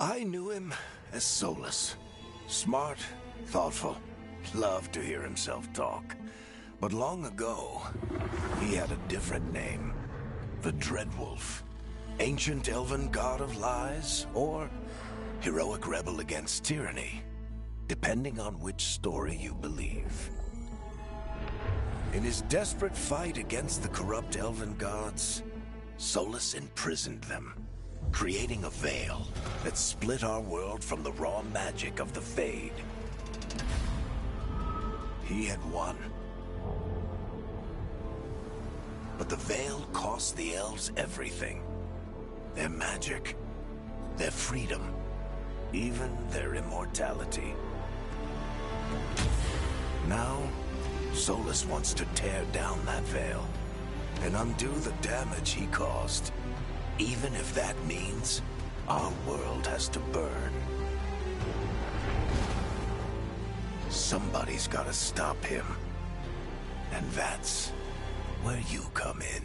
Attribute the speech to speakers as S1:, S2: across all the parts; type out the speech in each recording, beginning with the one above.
S1: I knew him as Solus. Smart, thoughtful, loved to hear himself talk. But long ago, he had a different name. The Dreadwolf. Ancient elven god of lies, or heroic rebel against tyranny, depending on which story you believe. In his desperate fight against the corrupt elven gods, Solus imprisoned them, creating a veil that split our world from the raw magic of the Fade. He had won. But the veil cost the elves everything. Their magic, their freedom, even their immortality. Now, Solus wants to tear down that veil and undo the damage he caused, even if that means our world has to burn. Somebody's gotta stop him, and that's where you come in.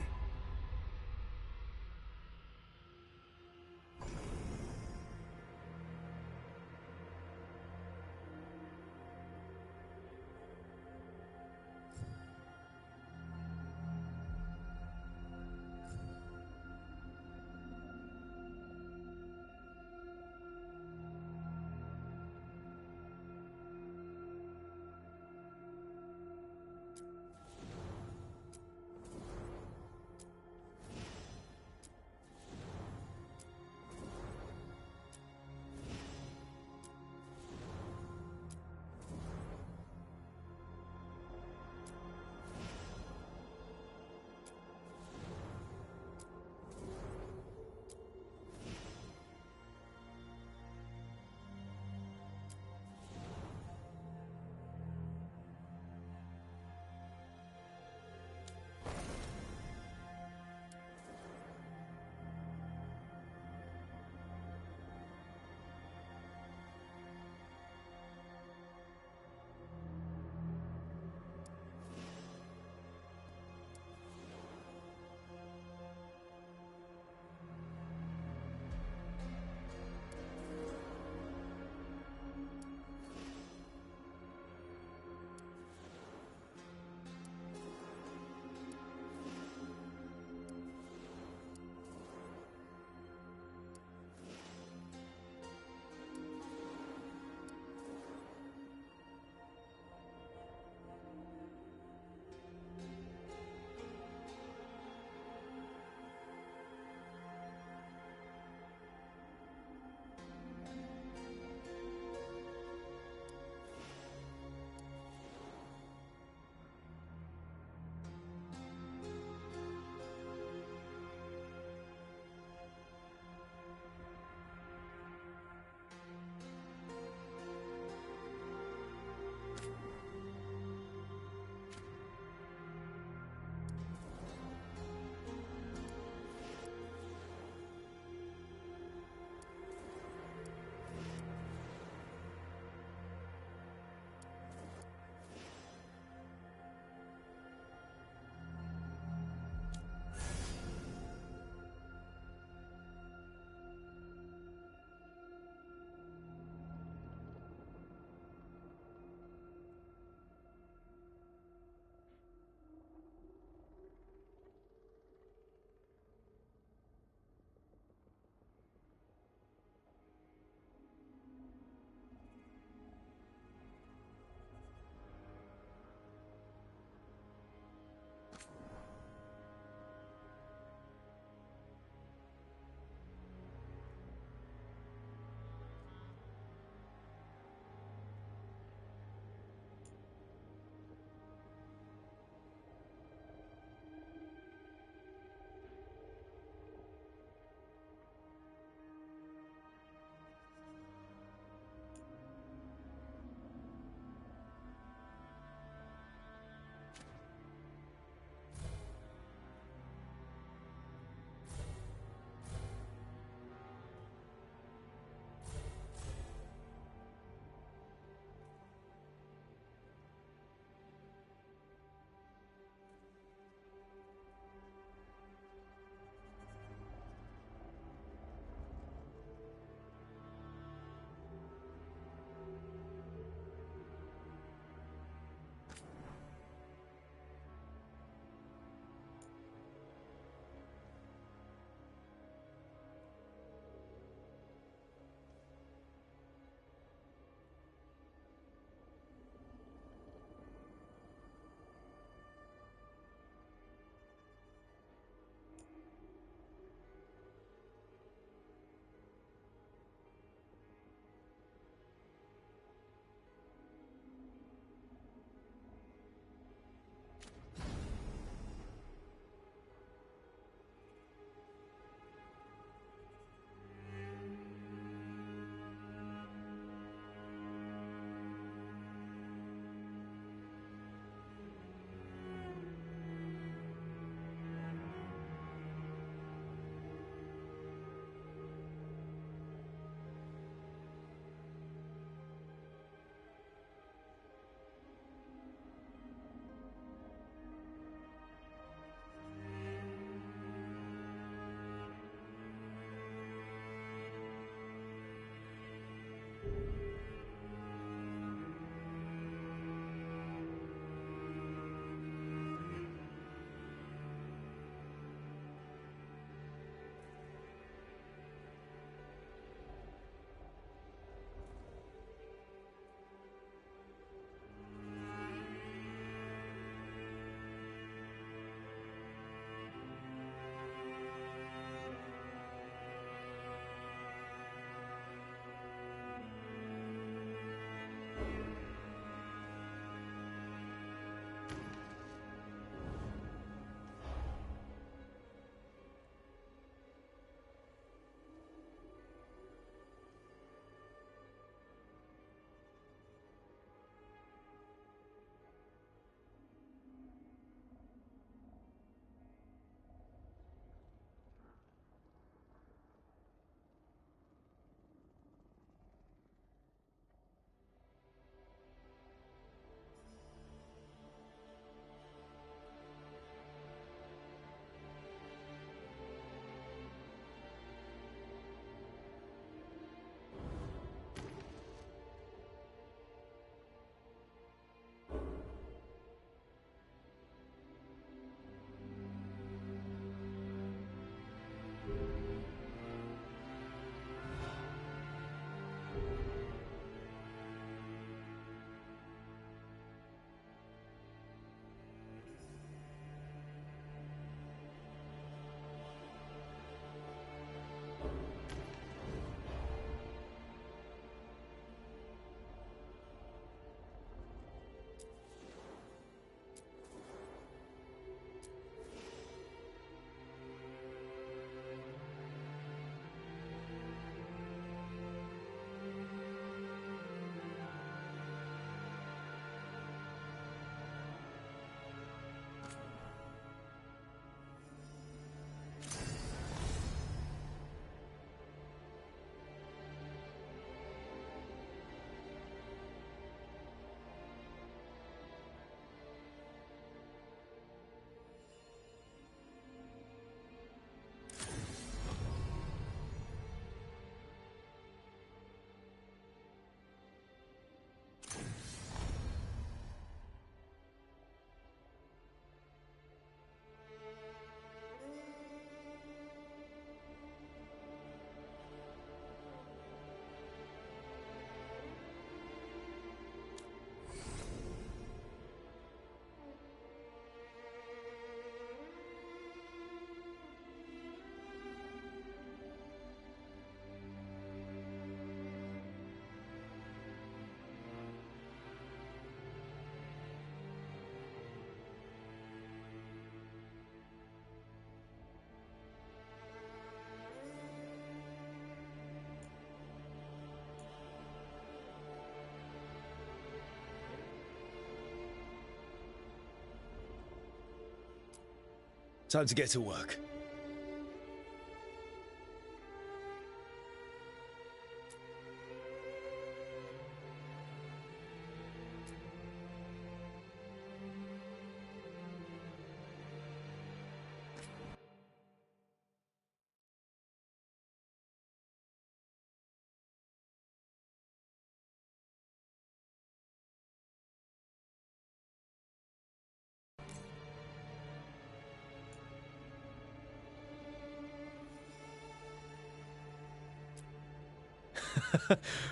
S2: Time to get to work.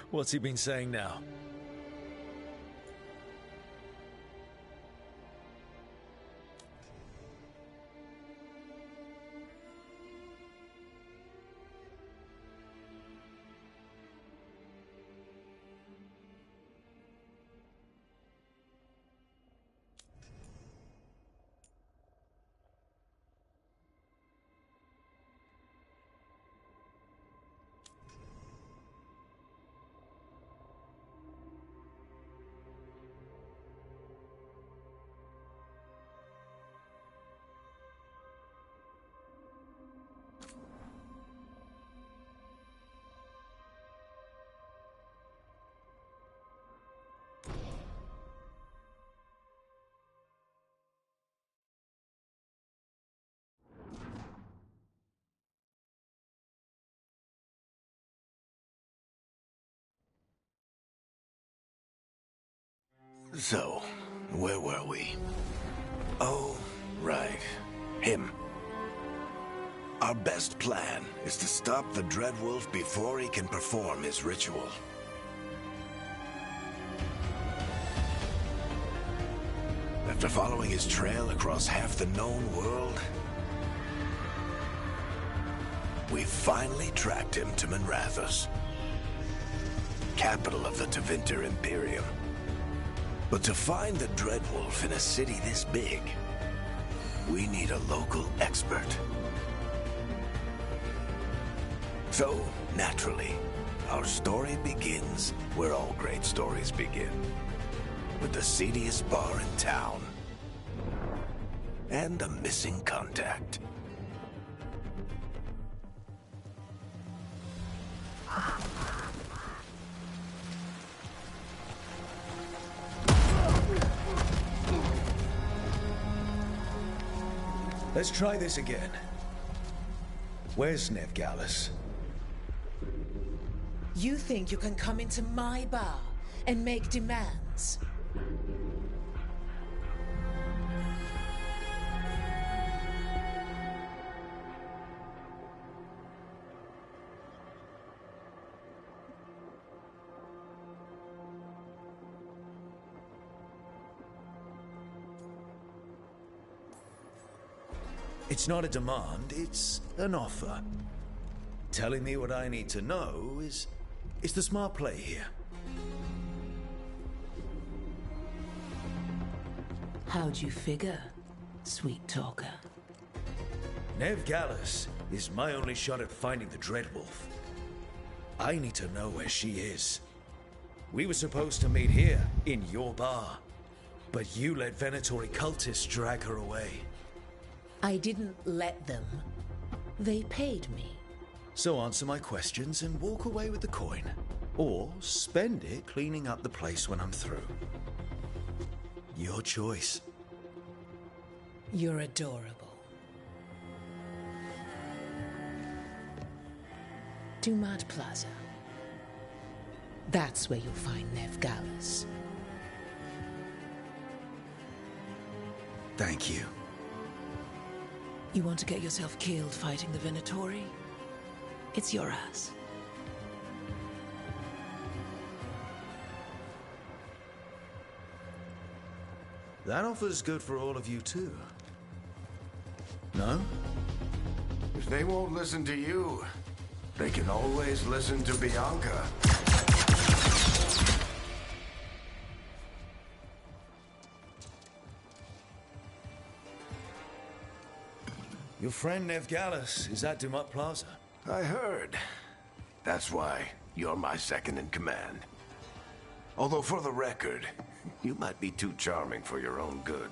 S2: What's he been saying now?
S1: So, where were we? Oh, right. Him. Our best plan is to stop the Dreadwolf before he can perform his ritual. After following his trail across half the known world, we finally tracked him to Minrathous, capital of the Tevinter Imperium. But to find the Dreadwolf in a city this big, we need a local expert. So, naturally, our story begins where all great stories begin. With the seediest bar in town. And a missing contact.
S2: Let's try this again. Where's Veilguard?
S3: You think you can come into my bar and make demands?
S2: It's not a demand, it's an offer. Telling me what I need to know is the smart play here.
S3: How'd you figure, sweet talker?
S2: Veilguard is my only shot at finding the Dreadwolf. I need to know where she is. We were supposed to meet here, in your bar. But you let Venatori cultists drag her away.
S3: I didn't let them. They paid me.
S2: So answer my questions and walk away with the coin. Or spend it cleaning up the place when I'm through. Your choice.
S3: You're adorable. Dumat Plaza. That's where you'll find Veilguard.
S2: Thank you.
S3: You want to get yourself killed fighting the Venatori? It's your ass.
S2: That offer's good for all of you too. No?
S1: If they won't listen to you, they can always listen to Bianca.
S2: Your friend Veilguard is at Dumat Plaza.
S1: I heard. That's why you're my second in command. Although for the record, you might be too charming for your own good.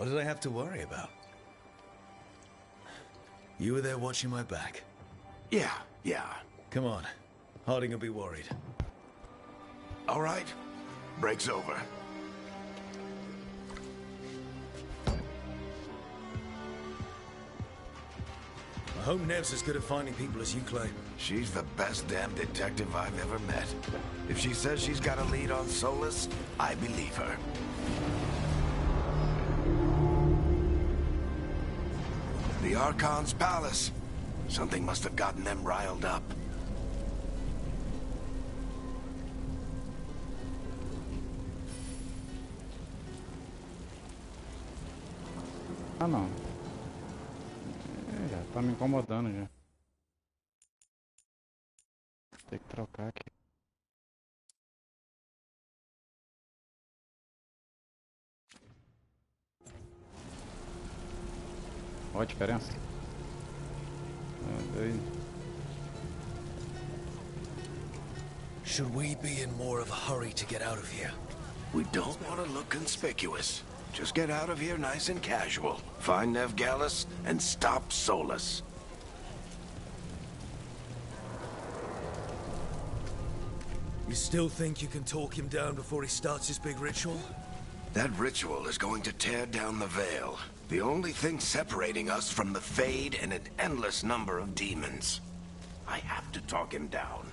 S2: What did I have to worry about? You were there watching my back.
S1: Yeah.
S2: Come on. Harding will be worried.
S1: All right. Break's over.
S2: I hope Nev's as good at finding people as you claim.
S1: She's the best damn detective I've ever met. If she says she's got a lead on Solus, I believe her. The Archon's palace. Something must have gotten them riled up.
S4: Ah, não. Já tá me incomodando já. Tem que trocar aqui. Olha a diferença.
S2: Should we be in more of a hurry to get out of here?
S1: We don't want to look conspicuous. Just get out of here nice and casual. Find Nev Gallus and stop Solus.
S2: You still think you can talk him down before he starts his big ritual?
S1: That ritual is going to tear down the Veil. The only thing separating us from the Fade and an endless number of demons. I have to talk him down.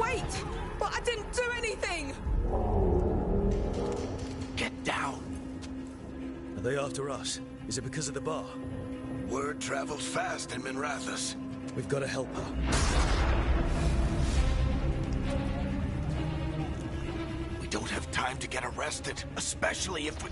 S3: Wait! But I didn't do anything!
S1: Get down.
S2: Are they after us? Is it because of the bar?
S1: Word travels fast in Minrathous.
S2: We've got to help her.
S1: We don't have time to get arrested, especially if we...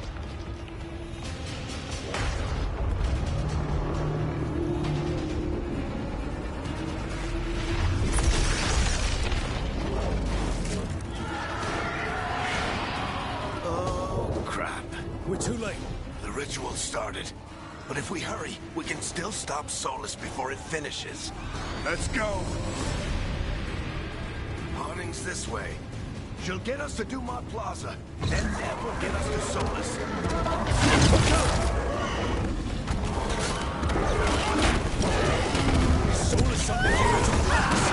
S1: Oh, crap.
S2: We're too late.
S1: The ritual started. But if we hurry, we can still stop Solus before it finishes. Let's go! Harding's this way. She'll get us to Dumont Plaza, and Nev will get us to Solus.
S2: Solus something here to blast!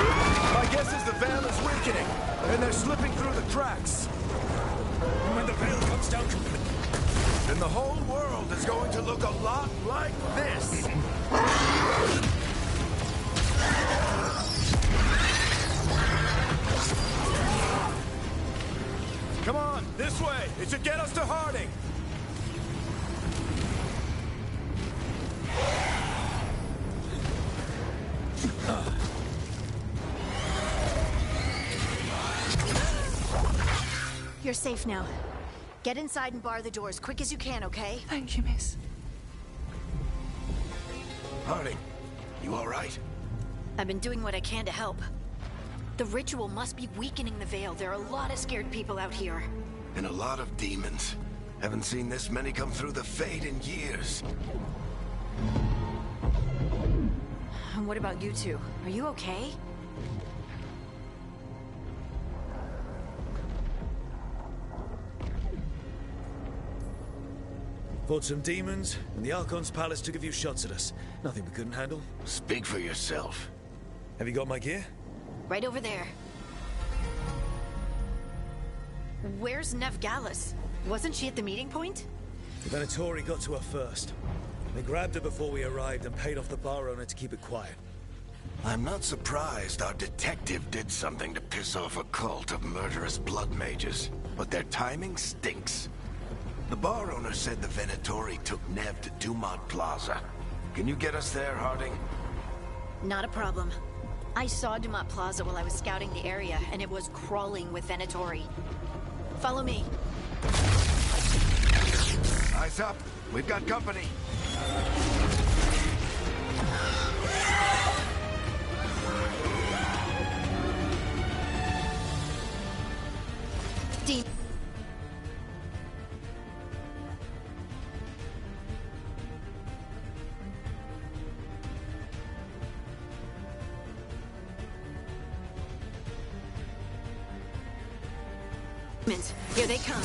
S1: My guess is the Veil is weakening, and they're slipping through the cracks.
S2: And when the Veil comes down completely,
S1: Then the whole world is going to look a lot like this. Come on, this way. It should get us to Harding.
S5: You're safe now. Get inside and bar the door as quick as you can, okay?
S3: Thank you, miss.
S1: Harding, you all right?
S5: I've been doing what I can to help. The ritual must be weakening the Veil. There are a lot of scared people out here.
S1: And a lot of demons. Haven't seen this many come through the Fade in years.
S5: And what about you two? Are you okay?
S2: fought some demons, and the Archon's palace took a few shots at us. Nothing we couldn't handle.
S1: Speak for yourself.
S2: Have you got my gear?
S5: Right over there. Where's Nev Gallus? Wasn't she at the meeting point?
S2: The Venatori got to her first. They grabbed her before we arrived and paid off the bar owner to keep it quiet.
S1: I'm not surprised our detective did something to piss off a cult of murderous blood mages, but their timing stinks. The bar owner said the Venatori took Nev to Dumont Plaza. Can you get us there, Harding?
S5: Not a problem. I saw Dumont Plaza while I was scouting the area, and it was crawling with Venatori. Follow me.
S1: Eyes up. We've got company.
S5: Dean. Here they come.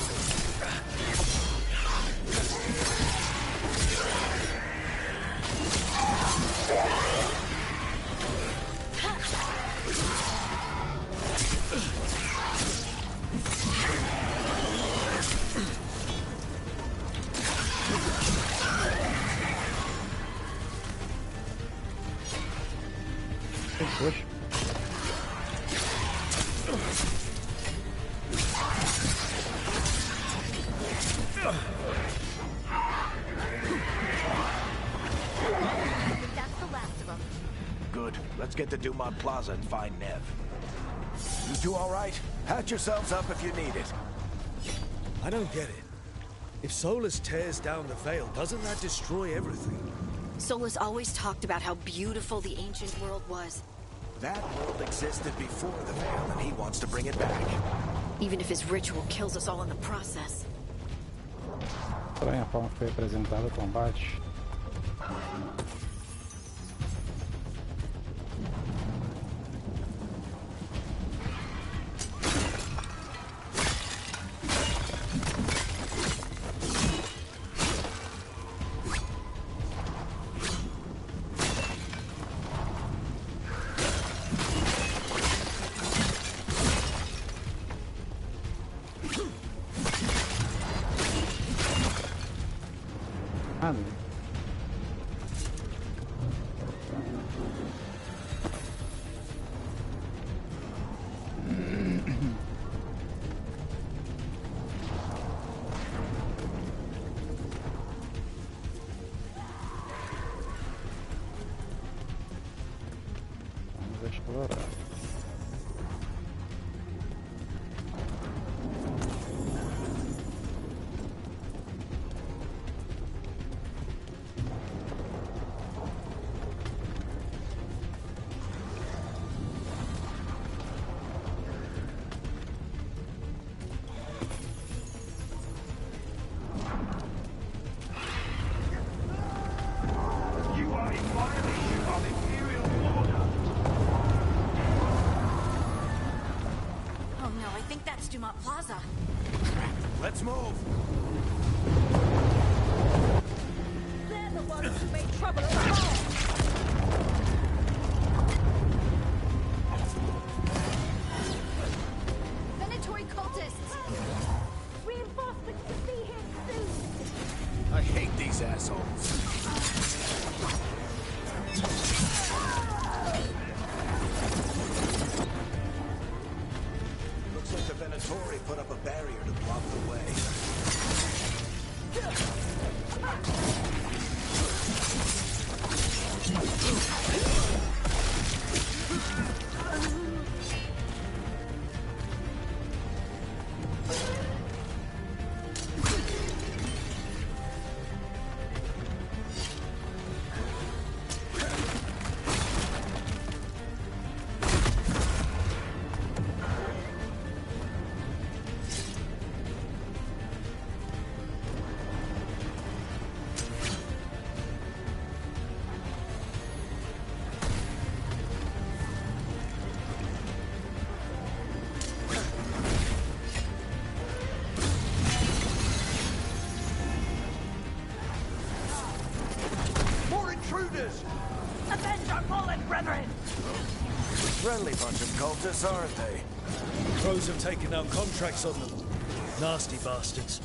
S4: Puxa.
S5: That's the last of them.
S1: Good. Let's get to Dumont Plaza and find Nev. You two all right? Patch yourselves up if you need it.
S2: I don't get it. If Solus tears down the Veil, doesn't that destroy everything?
S5: Solus always talked about how beautiful the ancient world was.
S1: That world existed before the Veil, and he wants to bring it back.
S5: Even if his ritual kills us all in the process.
S4: Estranha a forma que foi apresentado o combate. Ah, não. Vamos explorar.
S5: Oh no, I think that's Dumont Plaza.
S1: Let's move.
S5: They're the ones who made trouble at the hall. Venatory cultists! Reinforcements to be here soon!
S1: I hate these assholes. Looks like the Venatori put up a barrier to block the way.
S5: Avenge our fallen brethren!
S1: Friendly bunch of cultists, aren't they?
S2: Crows have taken out contracts on them. Nasty bastards.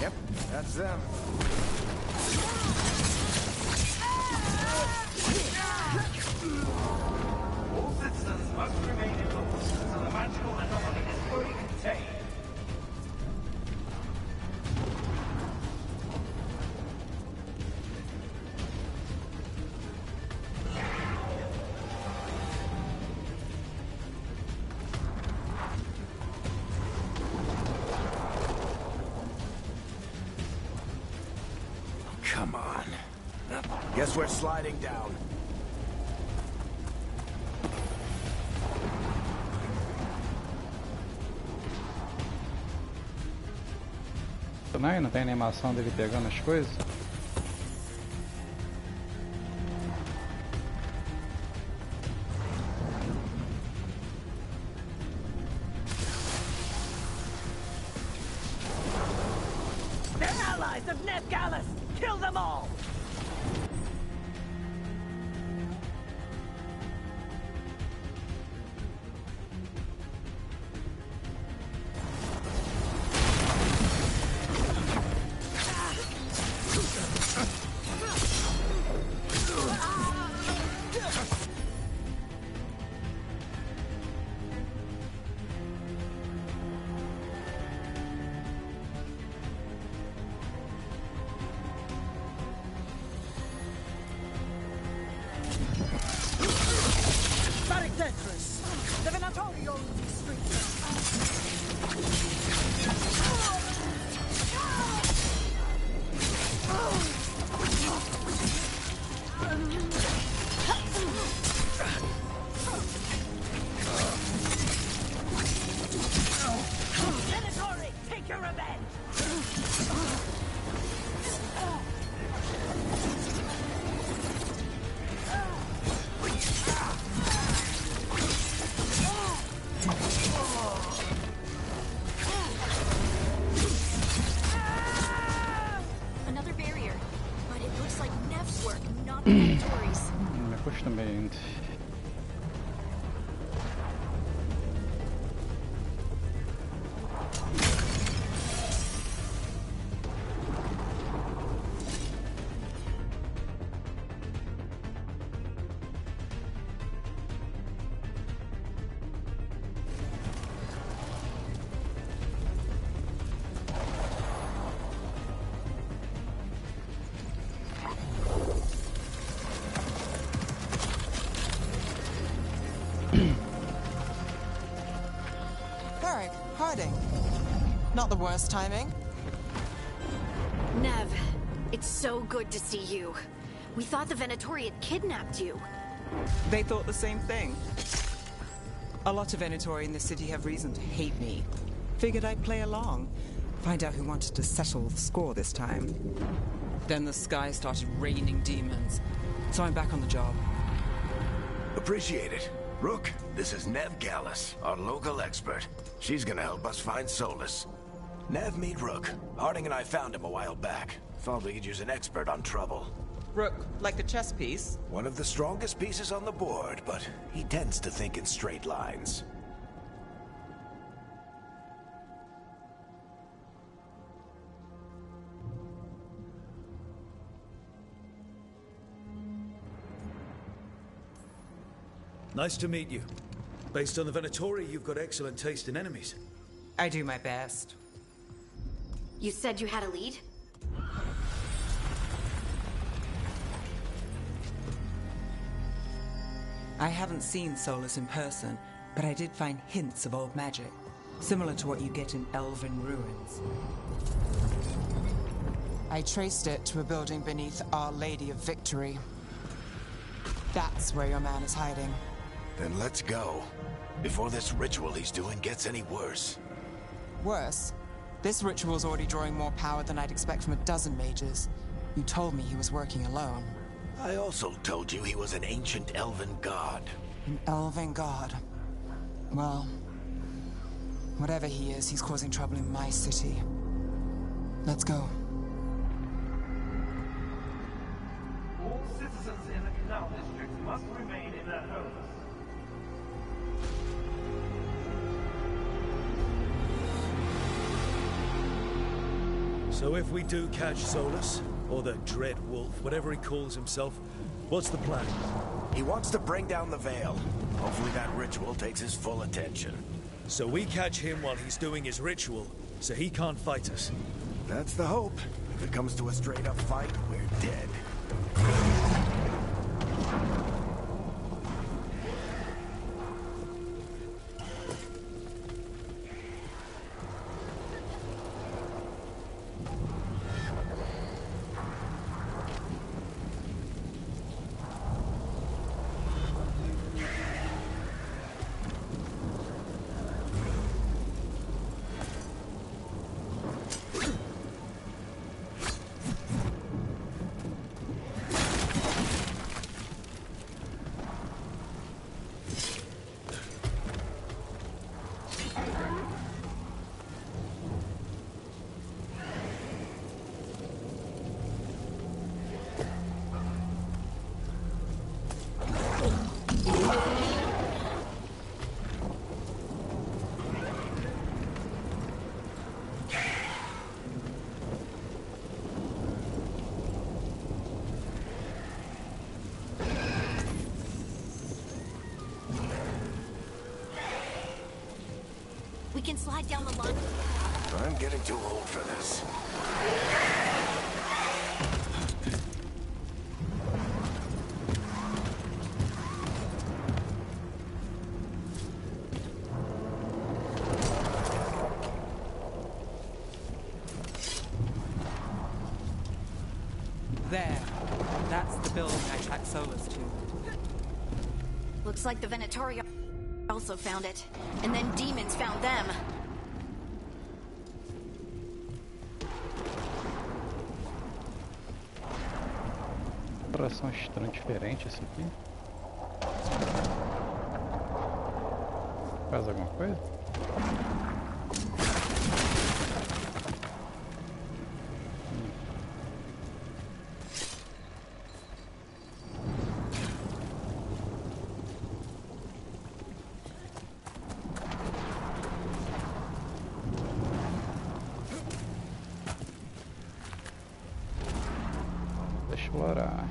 S1: Yep, that's them.
S6: All citizens must remain indoors until the magical anomaly is fully contained.
S1: Come on. Guess we're sliding down.
S4: Não tem animação dele pegando as coisas?
S6: them all! The Venatori owns these streets. Venatori, take your revenge!
S5: Another barrier, but it looks like Nev's work, not the Venatori's.
S4: Me push them in.
S7: Harding. Not the worst timing.
S5: Nev, it's so good to see you. We thought the Venatori had kidnapped you.
S7: They thought the same thing. A lot of Venatori in the city have reason to hate me. Figured I'd play along. Find out who wanted to settle the score this time. Then the sky started raining demons. So I'm back on the job.
S1: Appreciate it. Rook, this is Nev Gallus, our local expert. She's gonna help us find Solus. Nev, meet Rook. Harding and I found him a while back. Thought we could use an expert on trouble.
S7: Rook, like the chess piece?
S1: One of the strongest pieces on the board, but he tends to think in straight lines.
S2: Nice to meet you. Based on the Venatori, you've got excellent taste in enemies.
S7: I do my best.
S5: You said you had a lead?
S7: I haven't seen Solus in person, but I did find hints of old magic, similar to what you get in elven ruins. I traced it to a building beneath Our Lady of Victory. That's where your man is hiding.
S1: Then let's go. Before this ritual he's doing gets any worse.
S7: Worse, this ritual's already drawing more power than I'd expect from a dozen mages. You told me he was working alone.
S1: I also told you he was an ancient elven god.
S7: An elven god. Well, whatever he is, he's causing trouble in my city. Let's go.
S6: All citizens in the canal district must remain in their homes.
S2: So if we do catch Solus, or the Dread Wolf, whatever he calls himself, what's the plan?
S1: He wants to bring down the Veil. Hopefully that ritual takes his full attention.
S2: So we catch him while he's doing his ritual, so he can't fight us.
S1: That's the hope. If it comes to a straight-up fight, we're dead.
S5: We can slide down the line.
S1: I'm getting too old for this.
S7: There. That's the building I tracked Solus to.
S5: Looks like the Venatori also found it. And then demons found them.
S4: Coração estranho, diferente esse aqui. Faz alguma coisa? Deixa eu explorar.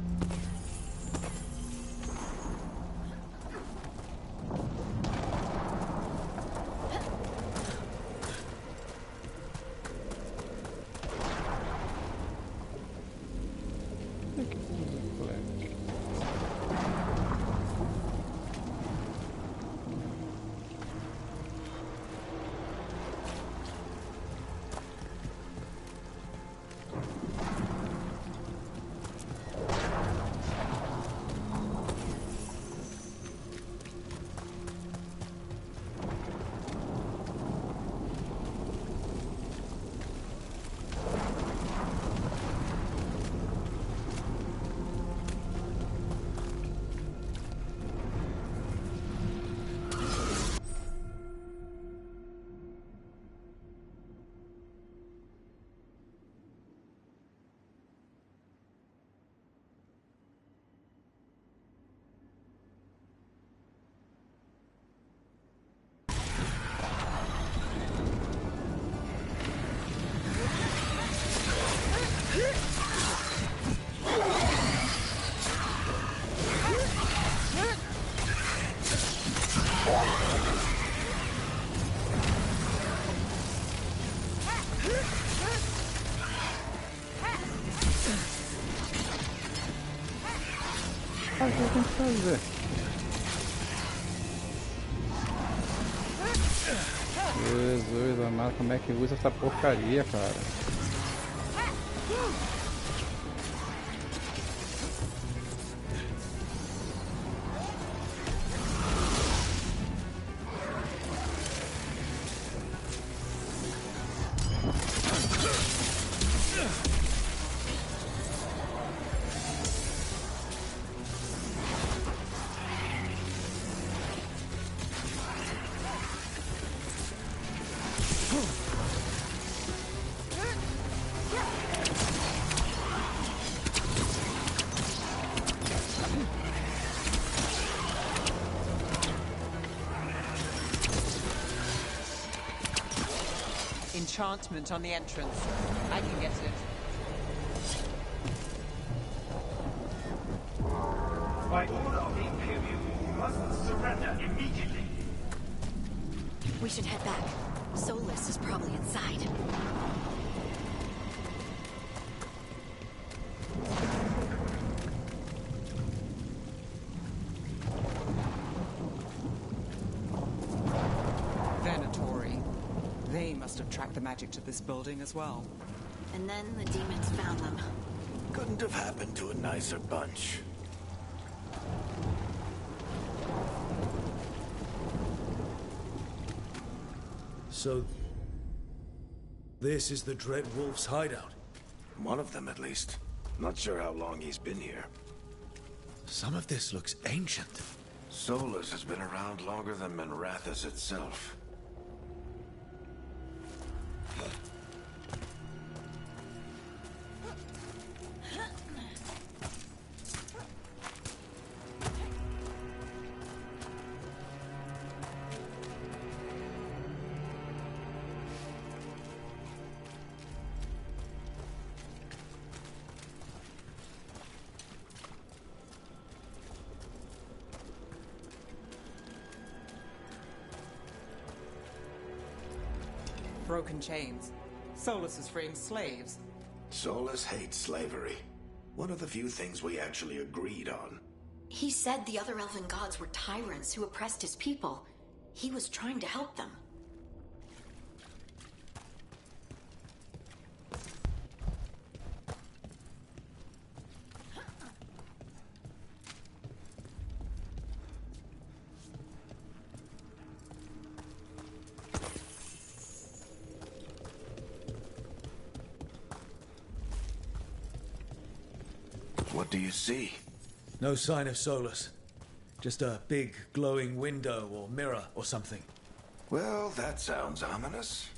S4: O que eu tenho que fazer? Jesus amado, como é que usa essa porcaria, cara?
S7: Enchantment on the entrance. I can get it.
S6: By order of the Imperium, you must surrender immediately.
S5: We should head back. Solus is probably inside.
S7: Venatori. They must have tracked the magic to this building as well.
S5: And then the demons found them.
S1: Couldn't have happened to a nicer bunch.
S2: So, this is the Dread Wolf's hideout.
S1: One of them, at least. Not sure how long he's been here.
S2: Some of this looks ancient.
S1: Solus has been around longer than Manrathus itself.
S7: broken chains. Solus is freeing slaves.
S1: Solus hates slavery. One of the few things we actually agreed on.
S5: He said the other elven gods were tyrants who oppressed his people. He was trying to help them.
S1: What do you see?
S2: No sign of Solus. Just a big glowing window or mirror or something.
S1: Well, that sounds ominous.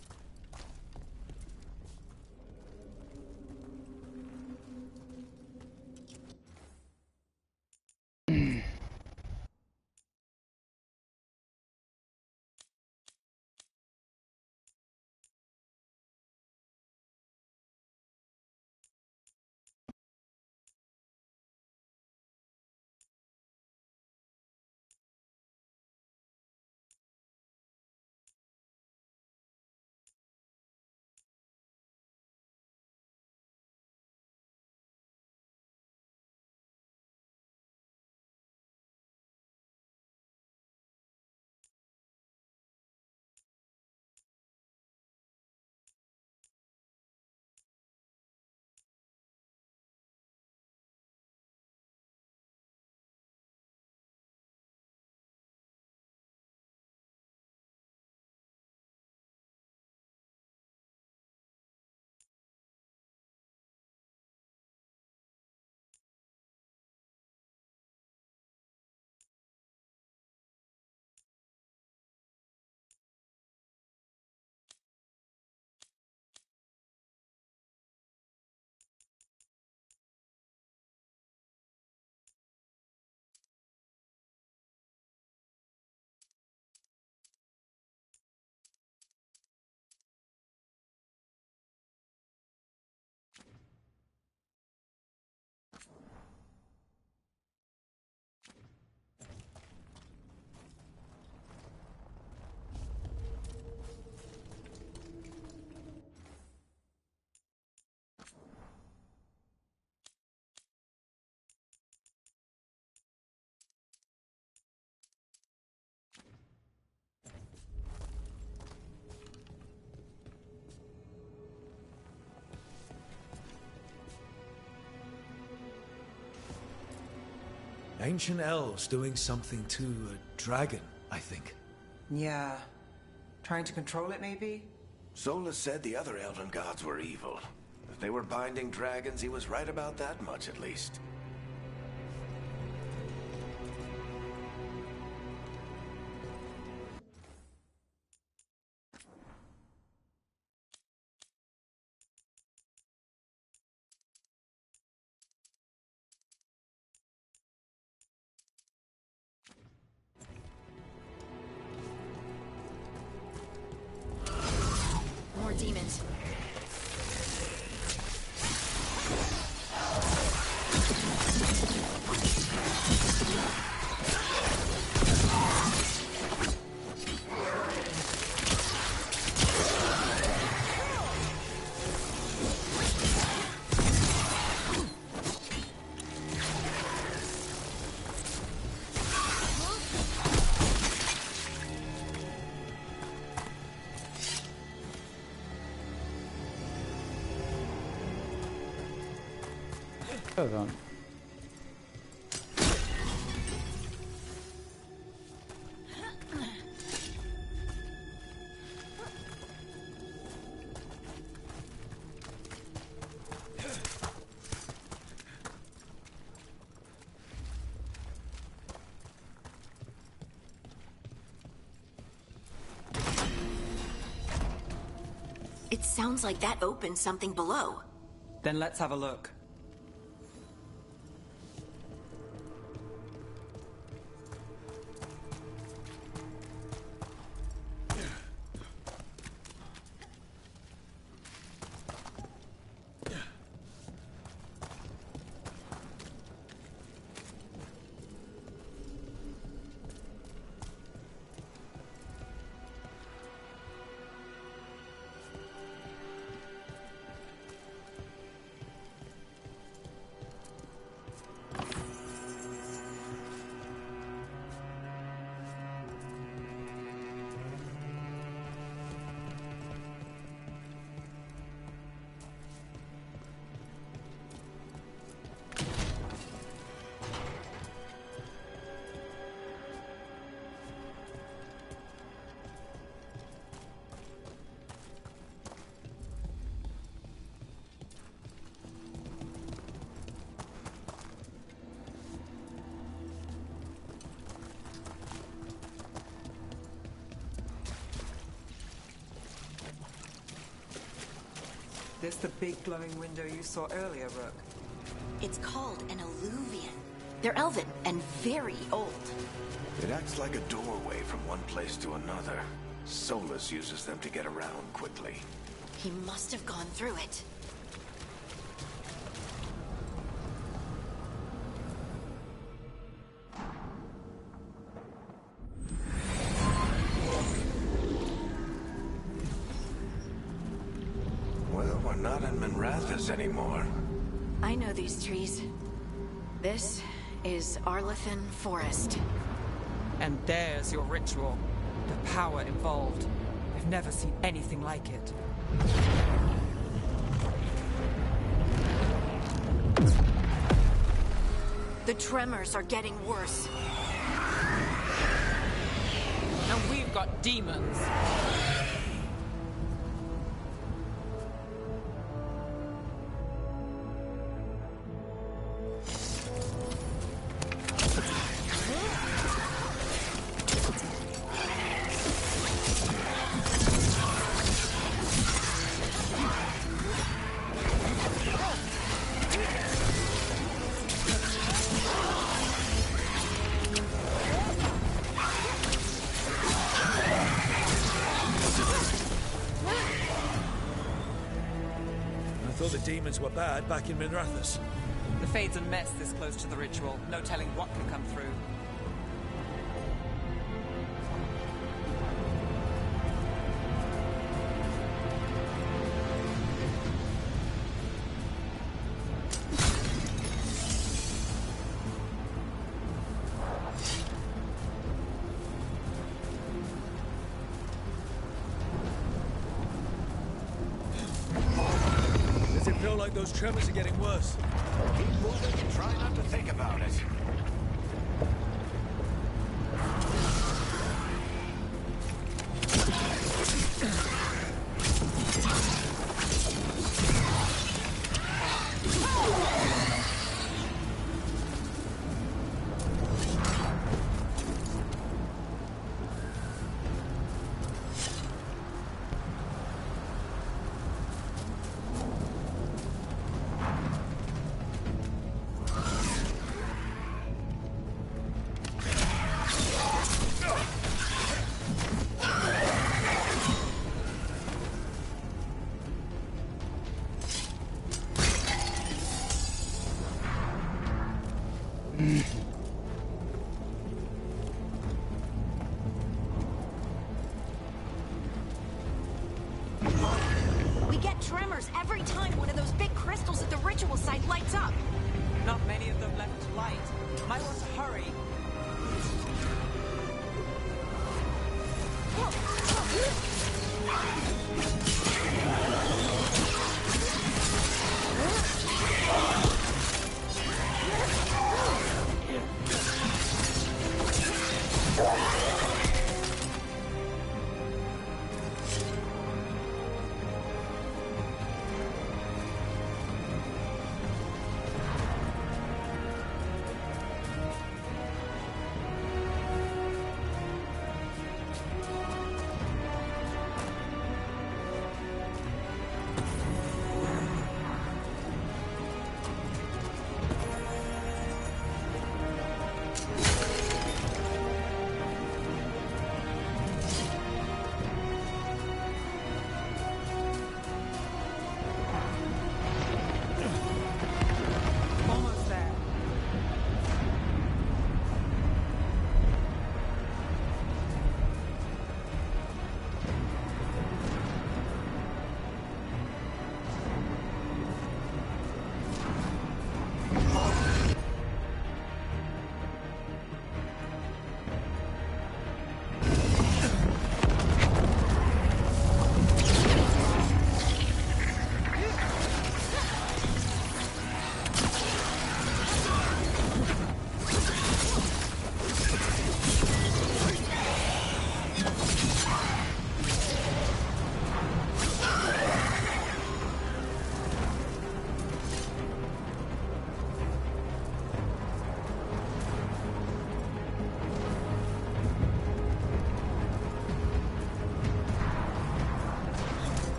S2: Ancient elves doing something to a dragon, I think.
S7: Yeah. Trying to control it, maybe?
S1: Solus said the other elven gods were evil. If they were binding dragons, he was right about that much, at least.
S5: More demons.
S4: Fazendo.
S5: It sounds like that opened something below.
S7: Then let's have a look. this the big glowing window you saw earlier, Rook?
S5: It's called an alluvian. They're elven and very old.
S1: It acts like a doorway from one place to another. Solus uses them to get around quickly.
S5: He must have gone through it.
S1: Well, we're not in Minrathous anymore.
S5: I know these trees. This is Arlethan Forest.
S7: And there's your ritual. The power involved. I've never seen anything like it.
S5: The tremors are getting worse.
S7: And we've got demons.
S2: I thought the demons were bad back in Minrathous.
S7: The Fade's a mess this close to the ritual. No telling what can come through.
S2: Does it feel like those tremors are getting worse?
S1: Keep moving and try not to think about it.
S5: We get tremors every time one of those big crystals at the ritual site lights up.
S7: Not many of them left to light. Might want to hurry.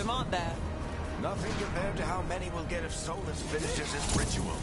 S7: them, aren't there?
S1: Nothing compared to how many we'll get if Solus finishes his ritual.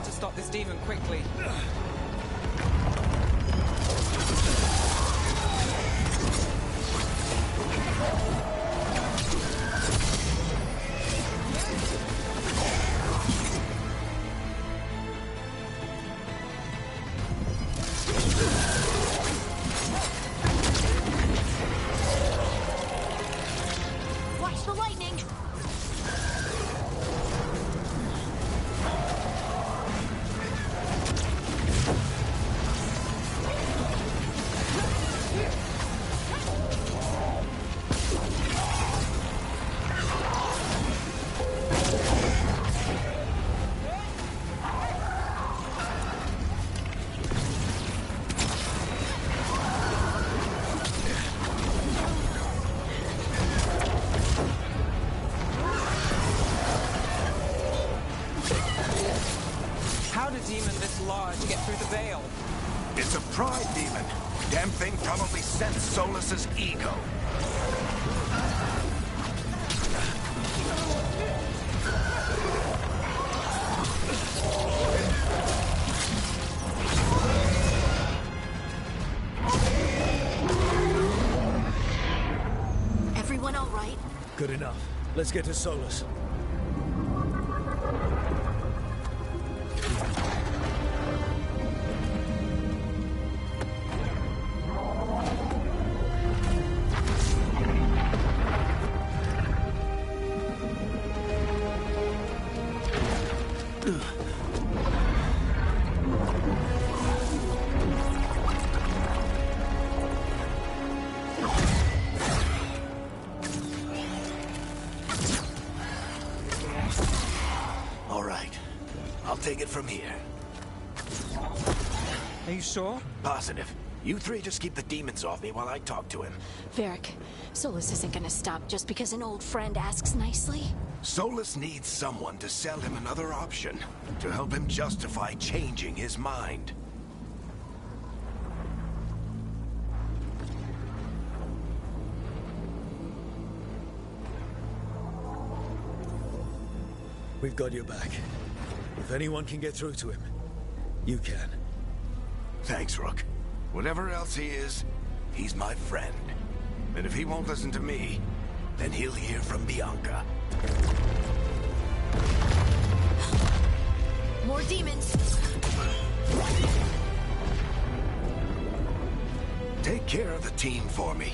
S7: Stop this demon quickly.
S5: Watch the lightning!
S7: How did a demon this large get through the veil?
S1: It's a pride demon. Damn thing probably sensed Solus's ego.
S5: Everyone all right?
S2: Good enough. Let's get to Solus.
S1: All right. I'll take it from here.
S7: Are you sure?
S1: Positive. You three just keep the demons off me while I talk to him.
S5: Varric, Solus isn't gonna stop just because an old friend asks nicely.
S1: Solus needs someone to sell him another option, to help him justify changing his mind.
S2: We've got your back. If anyone can get through to him, you can.
S1: Thanks, Rook. Whatever else he is, he's my friend. And if he won't listen to me, then he'll hear from Bianca.
S5: More demons!
S1: Take care of the team for me.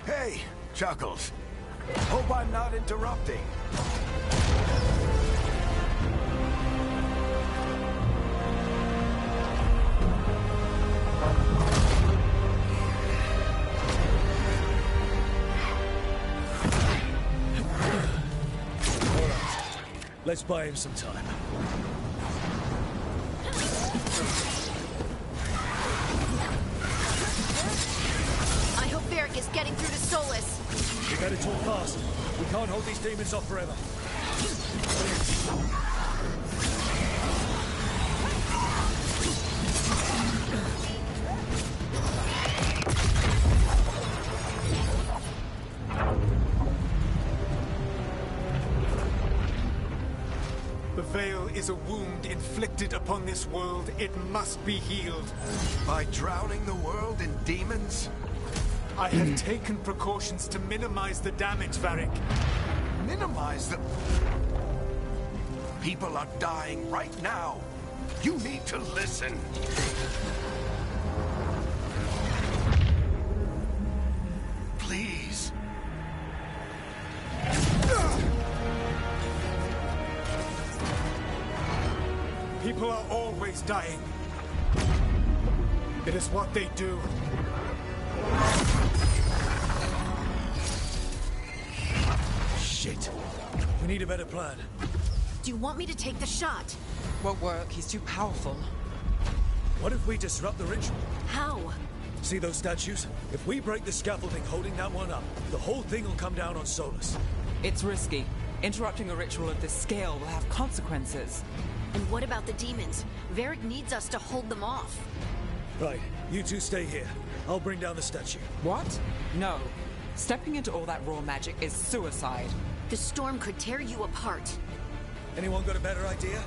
S1: Hey, Chuckles. Hope I'm not interrupting.
S2: Let's buy him some time.
S5: I hope Varric is getting through to Solus.
S2: We better talk fast. We can't hold these demons off forever.
S8: The Veil is a wound inflicted upon this world. It must be healed.
S1: By drowning the world in demons?
S8: I have taken precautions to minimize the damage, Varric.
S1: Minimize the... People are dying right now. You need to listen. Please.
S8: People are always dying. It is what they do.
S2: Shit. We need a better plan.
S5: Do you want me to take the shot?
S7: Won't work. He's too powerful.
S2: What if we disrupt the ritual?
S5: How?
S2: See those statues? If we break the scaffolding holding that one up, the whole thing will come down on Solus.
S7: It's risky. Interrupting a ritual of this scale will have consequences.
S5: And what about the demons? Varric needs us to hold them off.
S2: Right, you two stay here. I'll bring down the statue.
S7: What? No. Stepping into all that raw magic is suicide.
S5: The storm could tear you apart.
S2: Anyone got a better idea?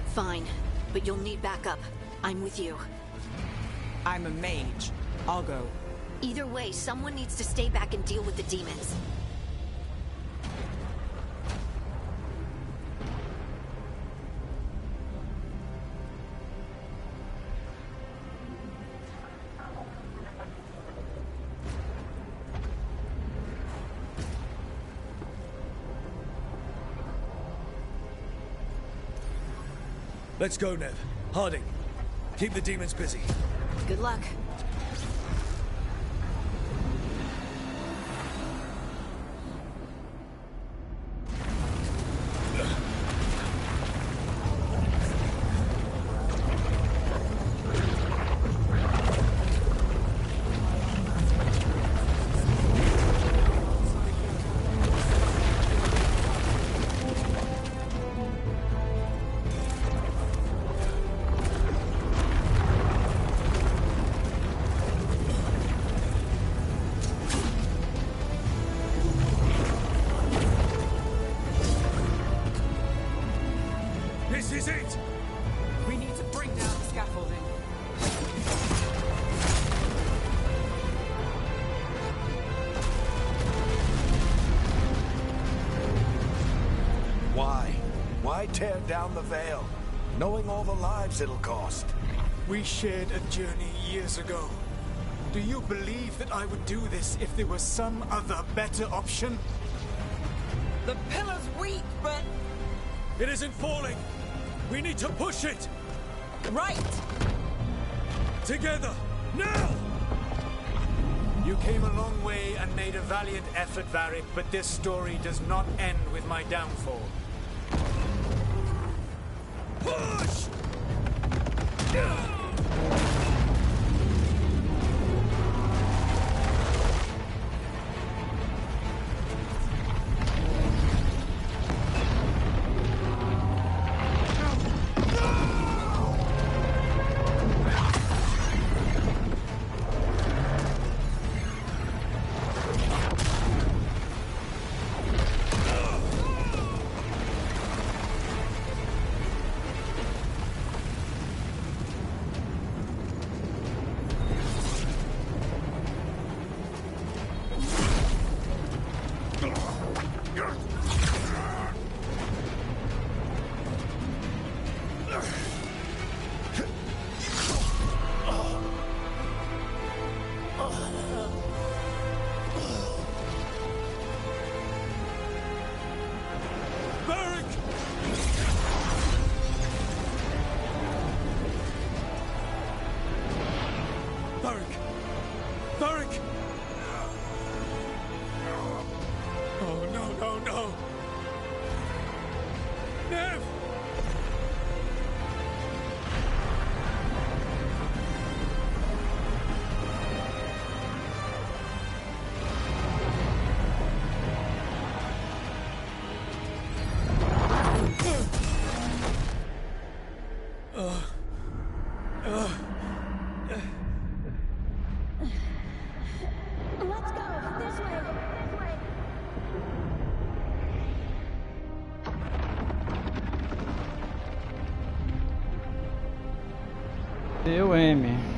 S5: Fine, but you'll need backup. I'm with you.
S7: I'm a mage. I'll go.
S5: Either way, someone needs to stay back and deal with the demons.
S2: Let's go, Nev. Harding, keep the demons busy.
S5: Good luck.
S2: This is it!
S7: We need to bring down the scaffolding.
S1: Why? Why tear down the Veil? Knowing all the lives it'll cost.
S8: We shared a journey years ago. Do you believe that I would do this if there was some other better option?
S7: The pillar's weak, but...
S2: It isn't falling! We need to push it!
S7: Right!
S2: Together! Now!
S8: You came a long way and made a valiant effort, Varric, but this story does not end with my downfall.
S2: Push! Varric! Oh, no. Nev!
S5: Let's go! This way!
S4: Eu, M.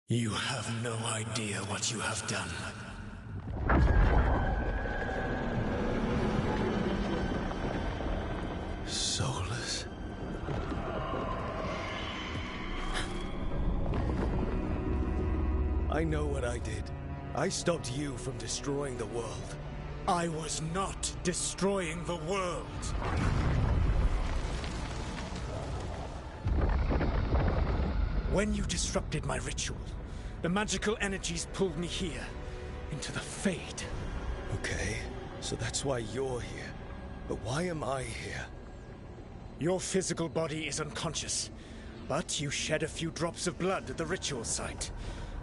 S8: You have no idea what you have done.
S2: Soulless. I know what I did. I stopped you from destroying the world.
S8: I was not destroying the world. When you disrupted my ritual, the magical energies pulled me here, into the Fade.
S2: Okay, so that's why you're here. But why am I here?
S8: Your physical body is unconscious, but you shed a few drops of blood at the ritual site.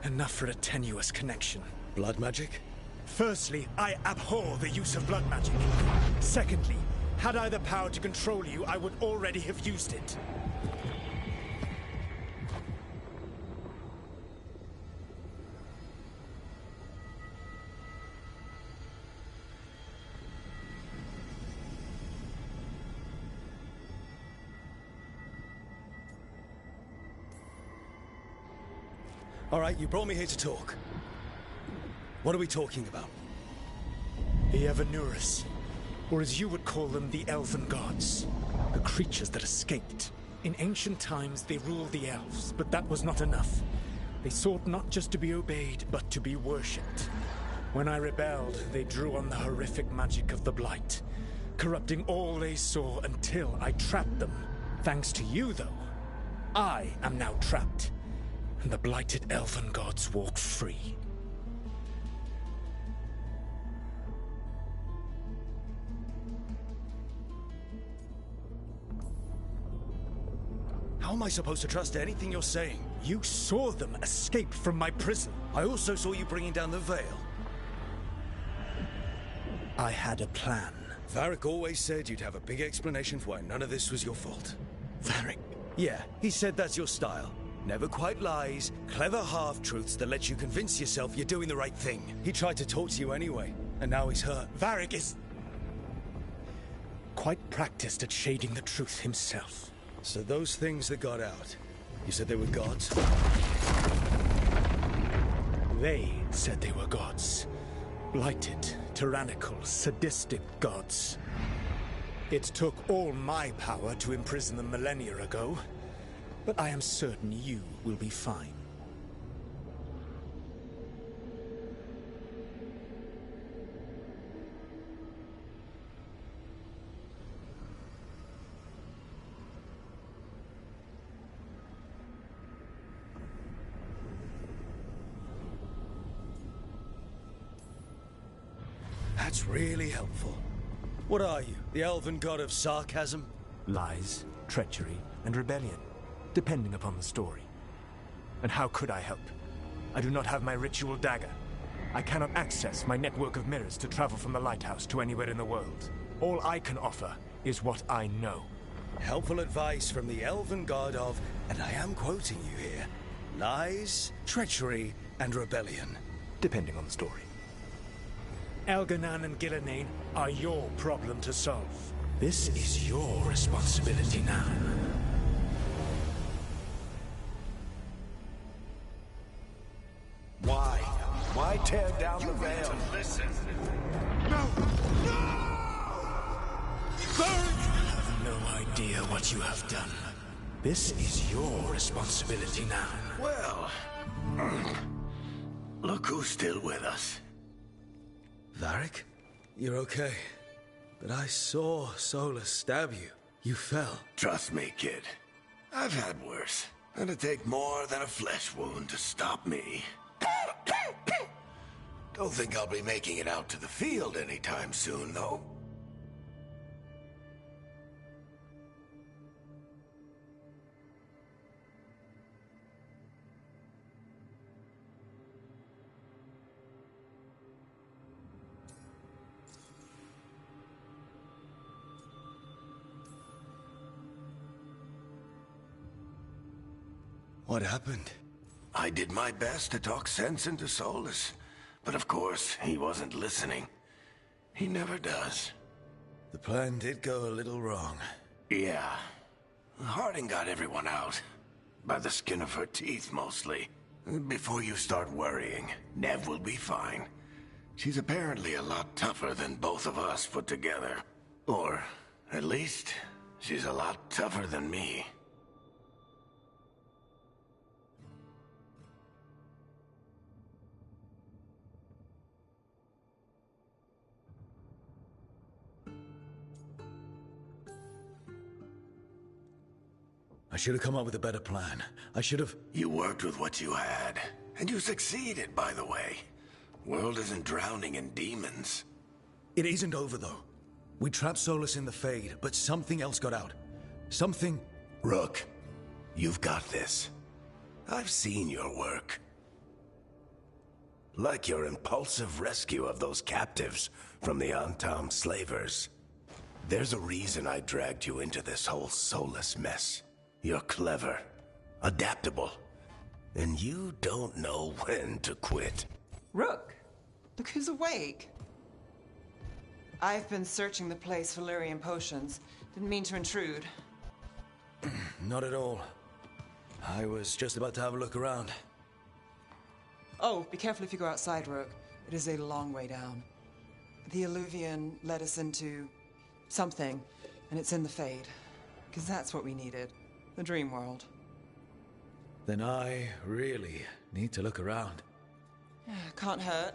S8: Enough for a tenuous connection.
S2: Blood magic?
S8: Firstly, I abhor the use of blood magic. Secondly, had I the power to control you, I would already have used it.
S2: All right, you brought me here to talk. What are we talking about?
S8: The Evanurus, or as you would call them, the Elven Gods. The creatures that escaped. In ancient times, they ruled the elves, but that was not enough. They sought not just to be obeyed, but to be worshipped. When I rebelled, they drew on the horrific magic of the Blight, corrupting all they saw until I trapped them. Thanks to you, though, I am now trapped. And the blighted Elven Gods walk free.
S2: How am I supposed to trust anything you're saying?
S8: You saw them escape from my prison.
S2: I also saw you bringing down the veil.
S8: I had a plan.
S2: Varric always said you'd have a big explanation for why none of this was your fault.
S8: Varric?
S2: Yeah, he said that's your style. Never quite lies, clever half-truths that let you convince yourself you're doing the right thing. He tried to talk to you anyway, and now he's hurt.
S8: Varric is quite practiced at shading the truth himself.
S2: So those things that got out, you said they were gods?
S8: They said they were gods. Blighted, tyrannical, sadistic gods. It took all my power to imprison them millennia ago. But I am certain you will be fine.
S2: That's really helpful. What are you, the elven god of sarcasm?
S8: Lies, treachery, and rebellion. Depending upon the story. And how could I help? I do not have my ritual dagger. I cannot access my network of mirrors to travel from the lighthouse to anywhere in the world. All I can offer is what I know.
S2: Helpful advice from the elven god of, and I am quoting you here, lies, treachery, and rebellion.
S8: Depending on the story. Elganan and Gillenane are your problem to solve. This is your responsibility now.
S1: Why? Why tear down the veil?
S6: Listen.
S8: No! No! You have no idea what you have done. This is your responsibility now.
S1: Well, look who's still with us.
S2: Varric? You're okay. But I saw Solus stab you. You fell.
S1: Trust me, kid. I've had worse. It'd take more than a flesh wound to stop me. Don't think I'll be making it out to the field anytime soon, though.
S2: What happened?
S1: I did my best to talk sense into Solus, but of course, he wasn't listening. He never does.
S2: The plan did go a little wrong.
S1: Yeah. Harding got everyone out. By the skin of her teeth, mostly. Before you start worrying, Nev will be fine. She's apparently a lot tougher than both of us put together. Or, at least, she's a lot tougher than me.
S2: I should have come up with a better plan. I should have...
S1: You worked with what you had. And you succeeded, by the way. World isn't drowning in demons.
S2: It isn't over, though. We trapped Solus in the Fade, but something else got out. Something...
S1: Rook, you've got this. I've seen your work. Like your impulsive rescue of those captives from the Antam slavers. There's a reason I dragged you into this whole Solus mess. You're clever, adaptable, and you don't know when to quit.
S7: Rook, look who's awake. I've been searching the place for Lyrian potions. Didn't mean to intrude.
S2: Not at all. I was just about to have a look around.
S7: Oh, be careful if you go outside, Rook. It is a long way down. The Illuvian led us into something, and it's in the Fade. Because that's what we needed. The dream world.
S2: Then I really need to look around.
S7: Can't hurt.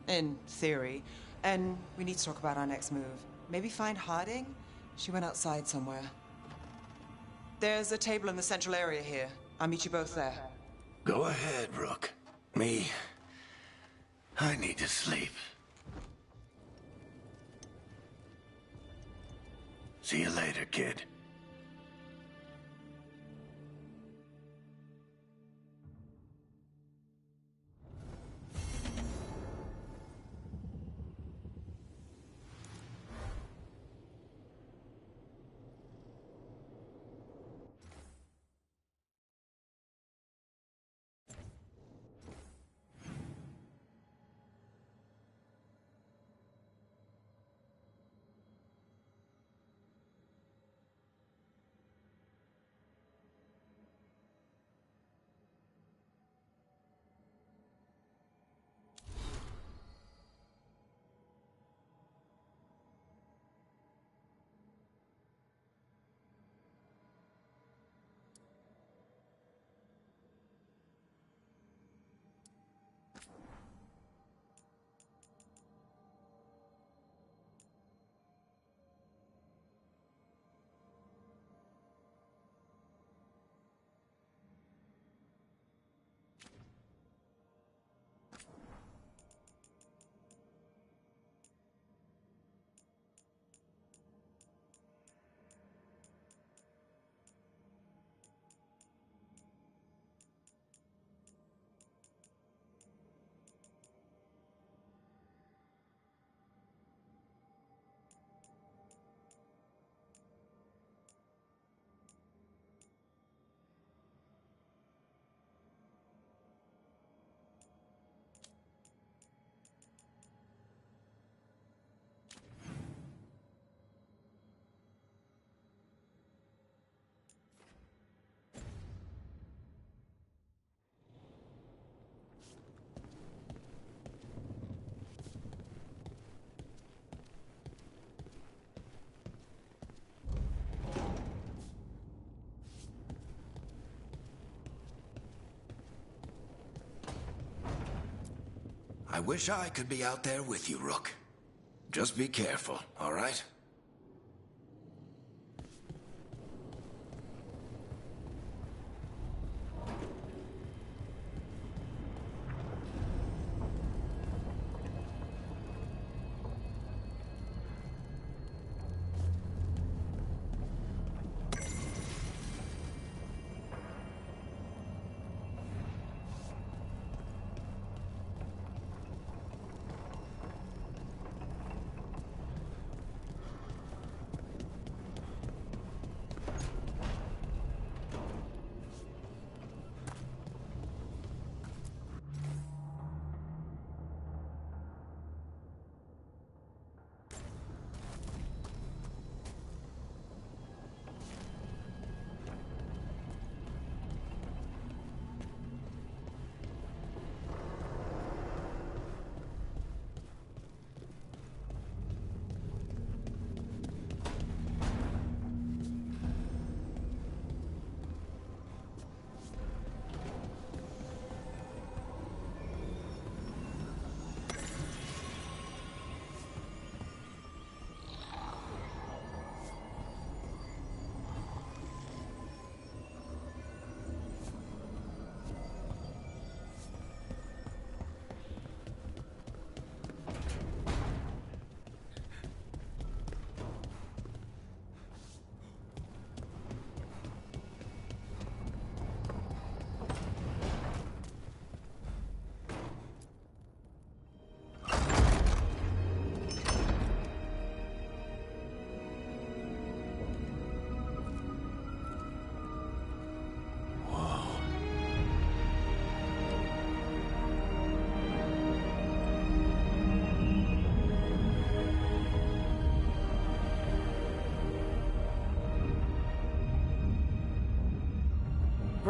S7: In theory. And we need to talk about our next move. Maybe find Harding? She went outside somewhere. There's a table in the central area here. I'll meet you both there.
S1: Go ahead, Rook. Me, I need to sleep. See you later, kid. I wish I could be out there with you, Rook. Just be careful, all right?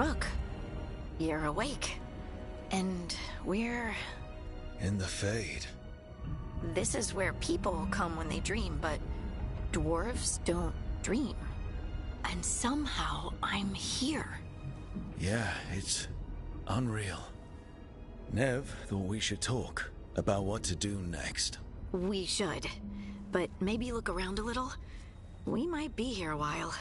S5: Rook, you're awake. And we're...
S2: In the Fade.
S5: This is where people come when they dream, but dwarves don't dream. And somehow I'm here.
S2: Yeah, it's unreal. Nev thought we should talk about what to do next.
S5: We should. But maybe look around a little. We might be here a while.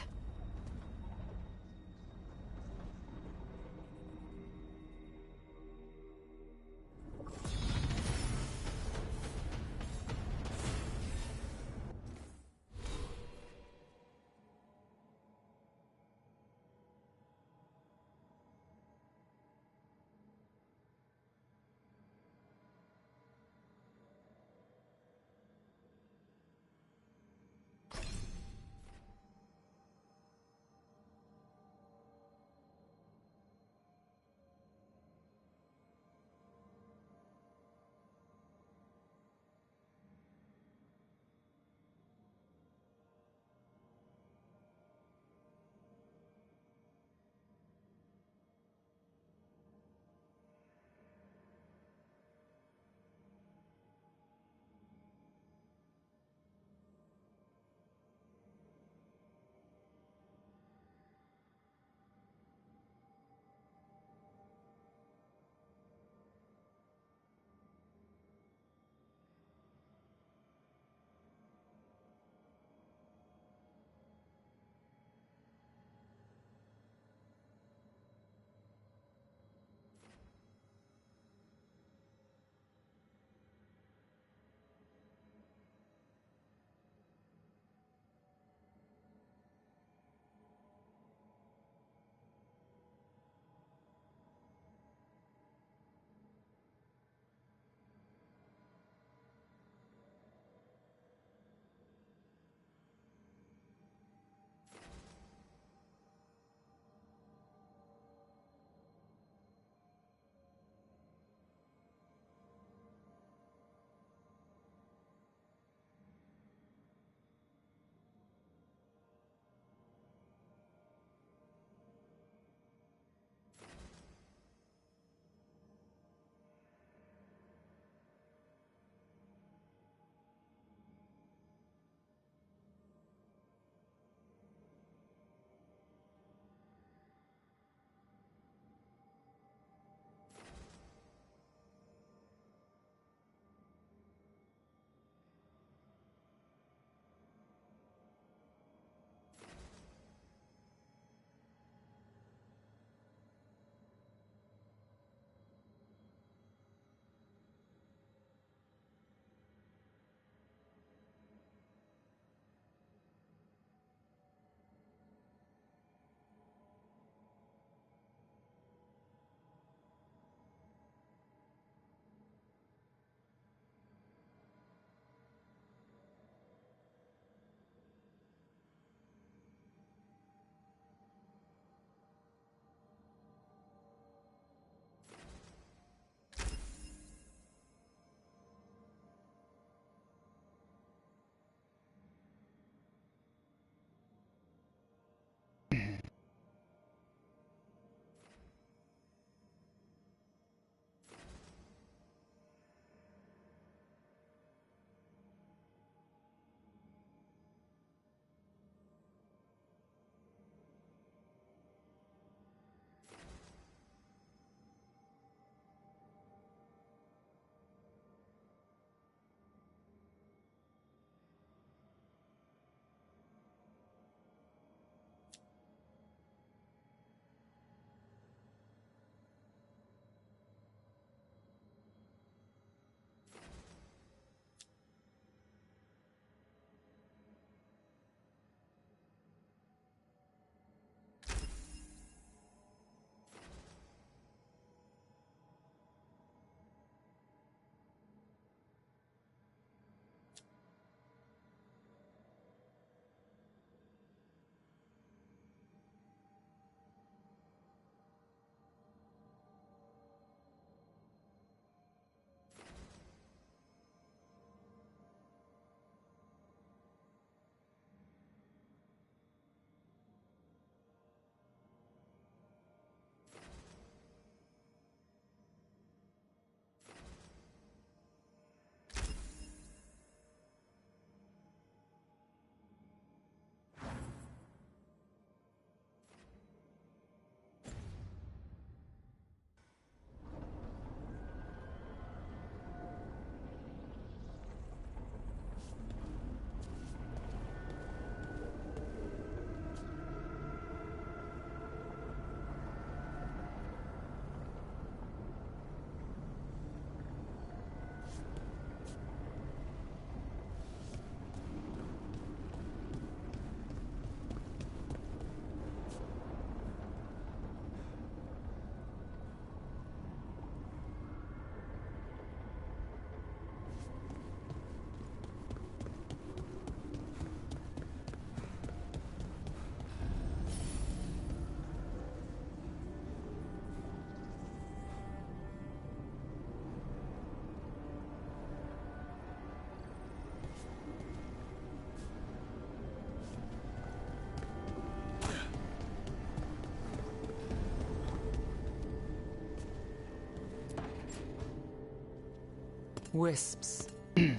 S7: Wisps.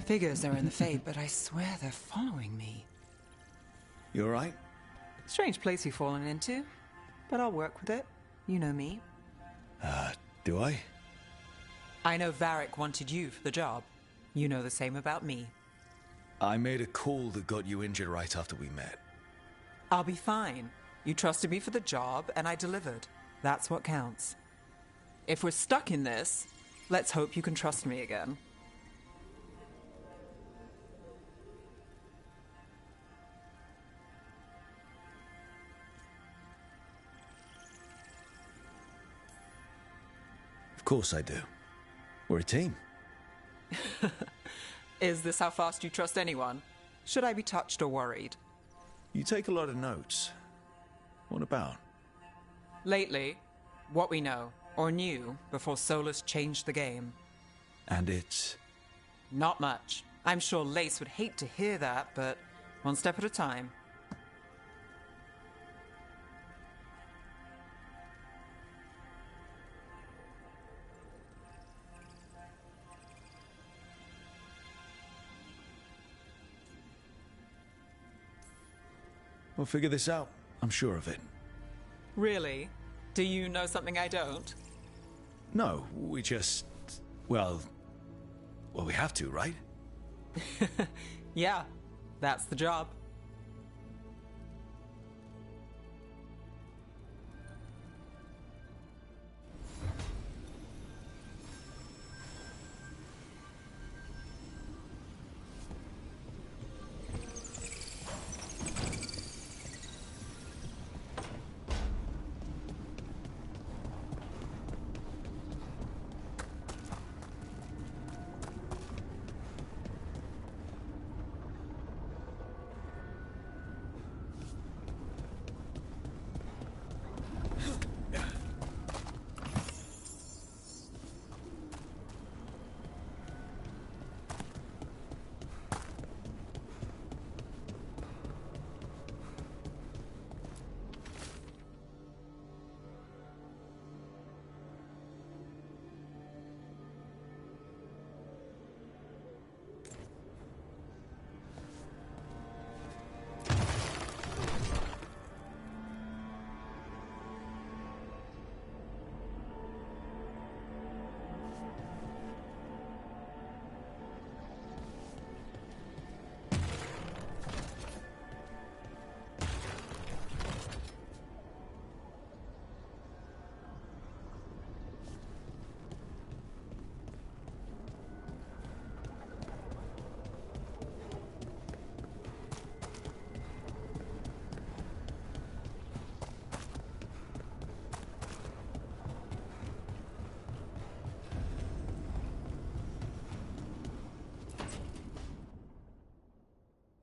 S7: Figures are in the Fade, but I swear they're following me.
S2: You alright?
S7: Strange place you've fallen into, but I'll work with it. You know me.
S2: Do I?
S7: I know Varric wanted you for the job. You know the same about me.
S2: I made a call that got you injured right after we met.
S7: I'll be fine. You trusted me for the job, and I delivered. That's what counts. If we're stuck in this, let's hope you can trust me again.
S2: Of course I do. We're a team.
S7: Is this how fast you trust anyone? Should I be touched or worried?
S2: You take a lot of notes. What about?
S7: Lately, what we know, or knew, before Solus changed the game.
S2: And it's...
S7: Not much. I'm sure Lace would hate to hear that, but one step at a time.
S2: We'll figure this out. I'm sure of it.
S7: Really? Do you know something I don't?
S2: No, we just... Well, we have to, right?
S7: Yeah, that's the job.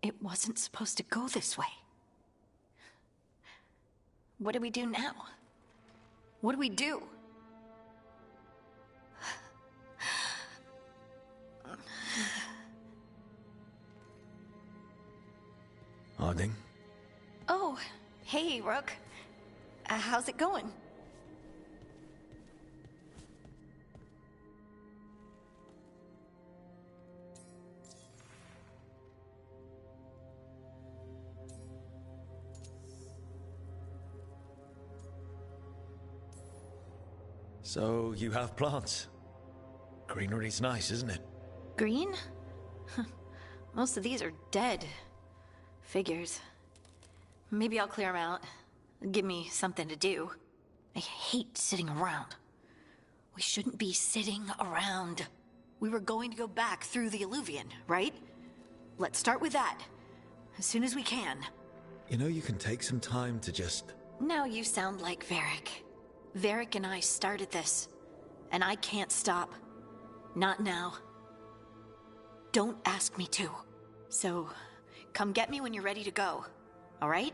S5: It wasn't supposed to go this way. What do we do now? What do we do?
S2: Harding?
S5: Oh, hey, Rook. How's it going?
S2: So, you have plants. Greenery's nice, isn't it?
S5: Green? Most of these are dead. Figures. Maybe I'll clear them out. Give me something to do. I hate sitting around. We shouldn't be sitting around. We were going to go back through the Illuvian, right? Let's start with that. As soon as we can.
S2: You know, you can take some time to just...
S5: Now you sound like Varric. Varric and I started this, and I can't stop. Not now. Don't ask me to. So, come get me when you're ready to go, all right?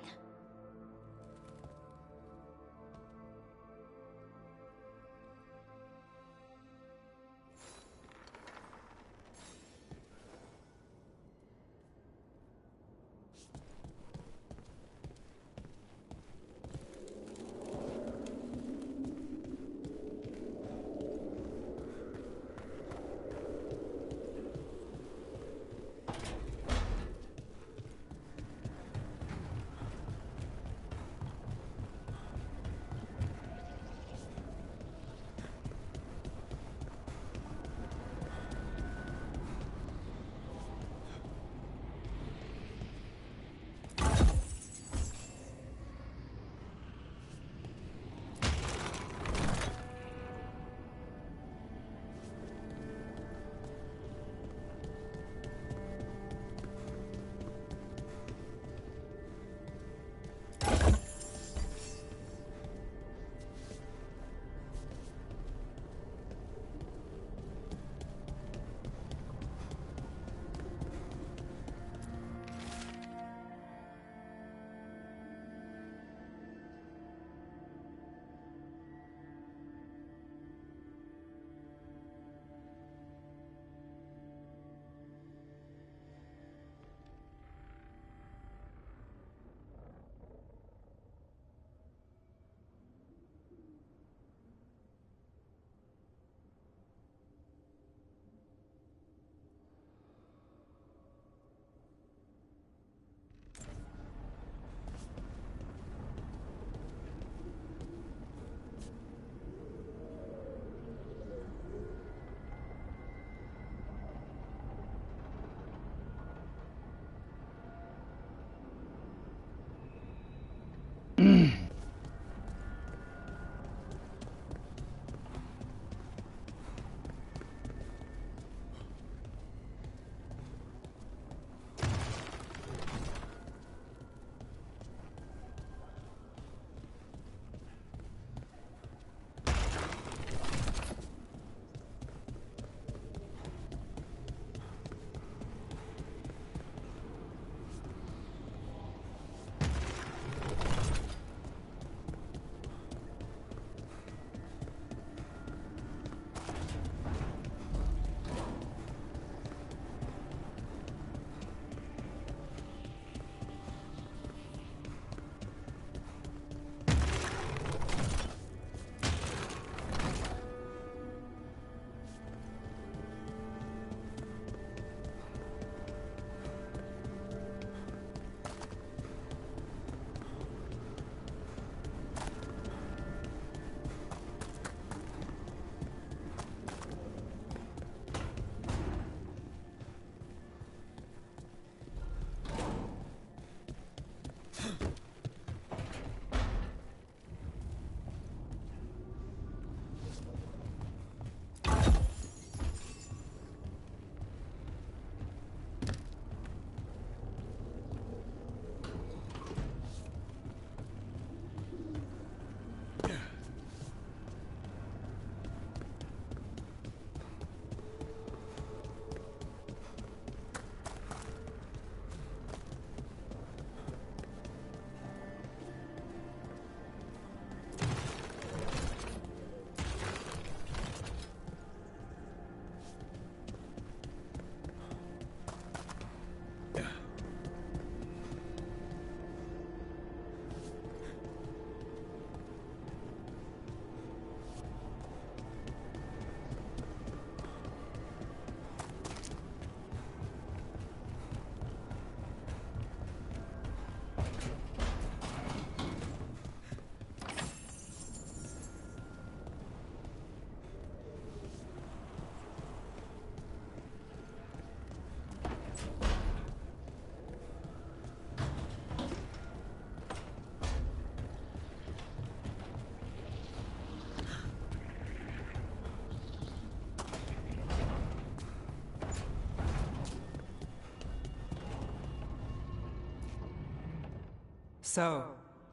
S7: So,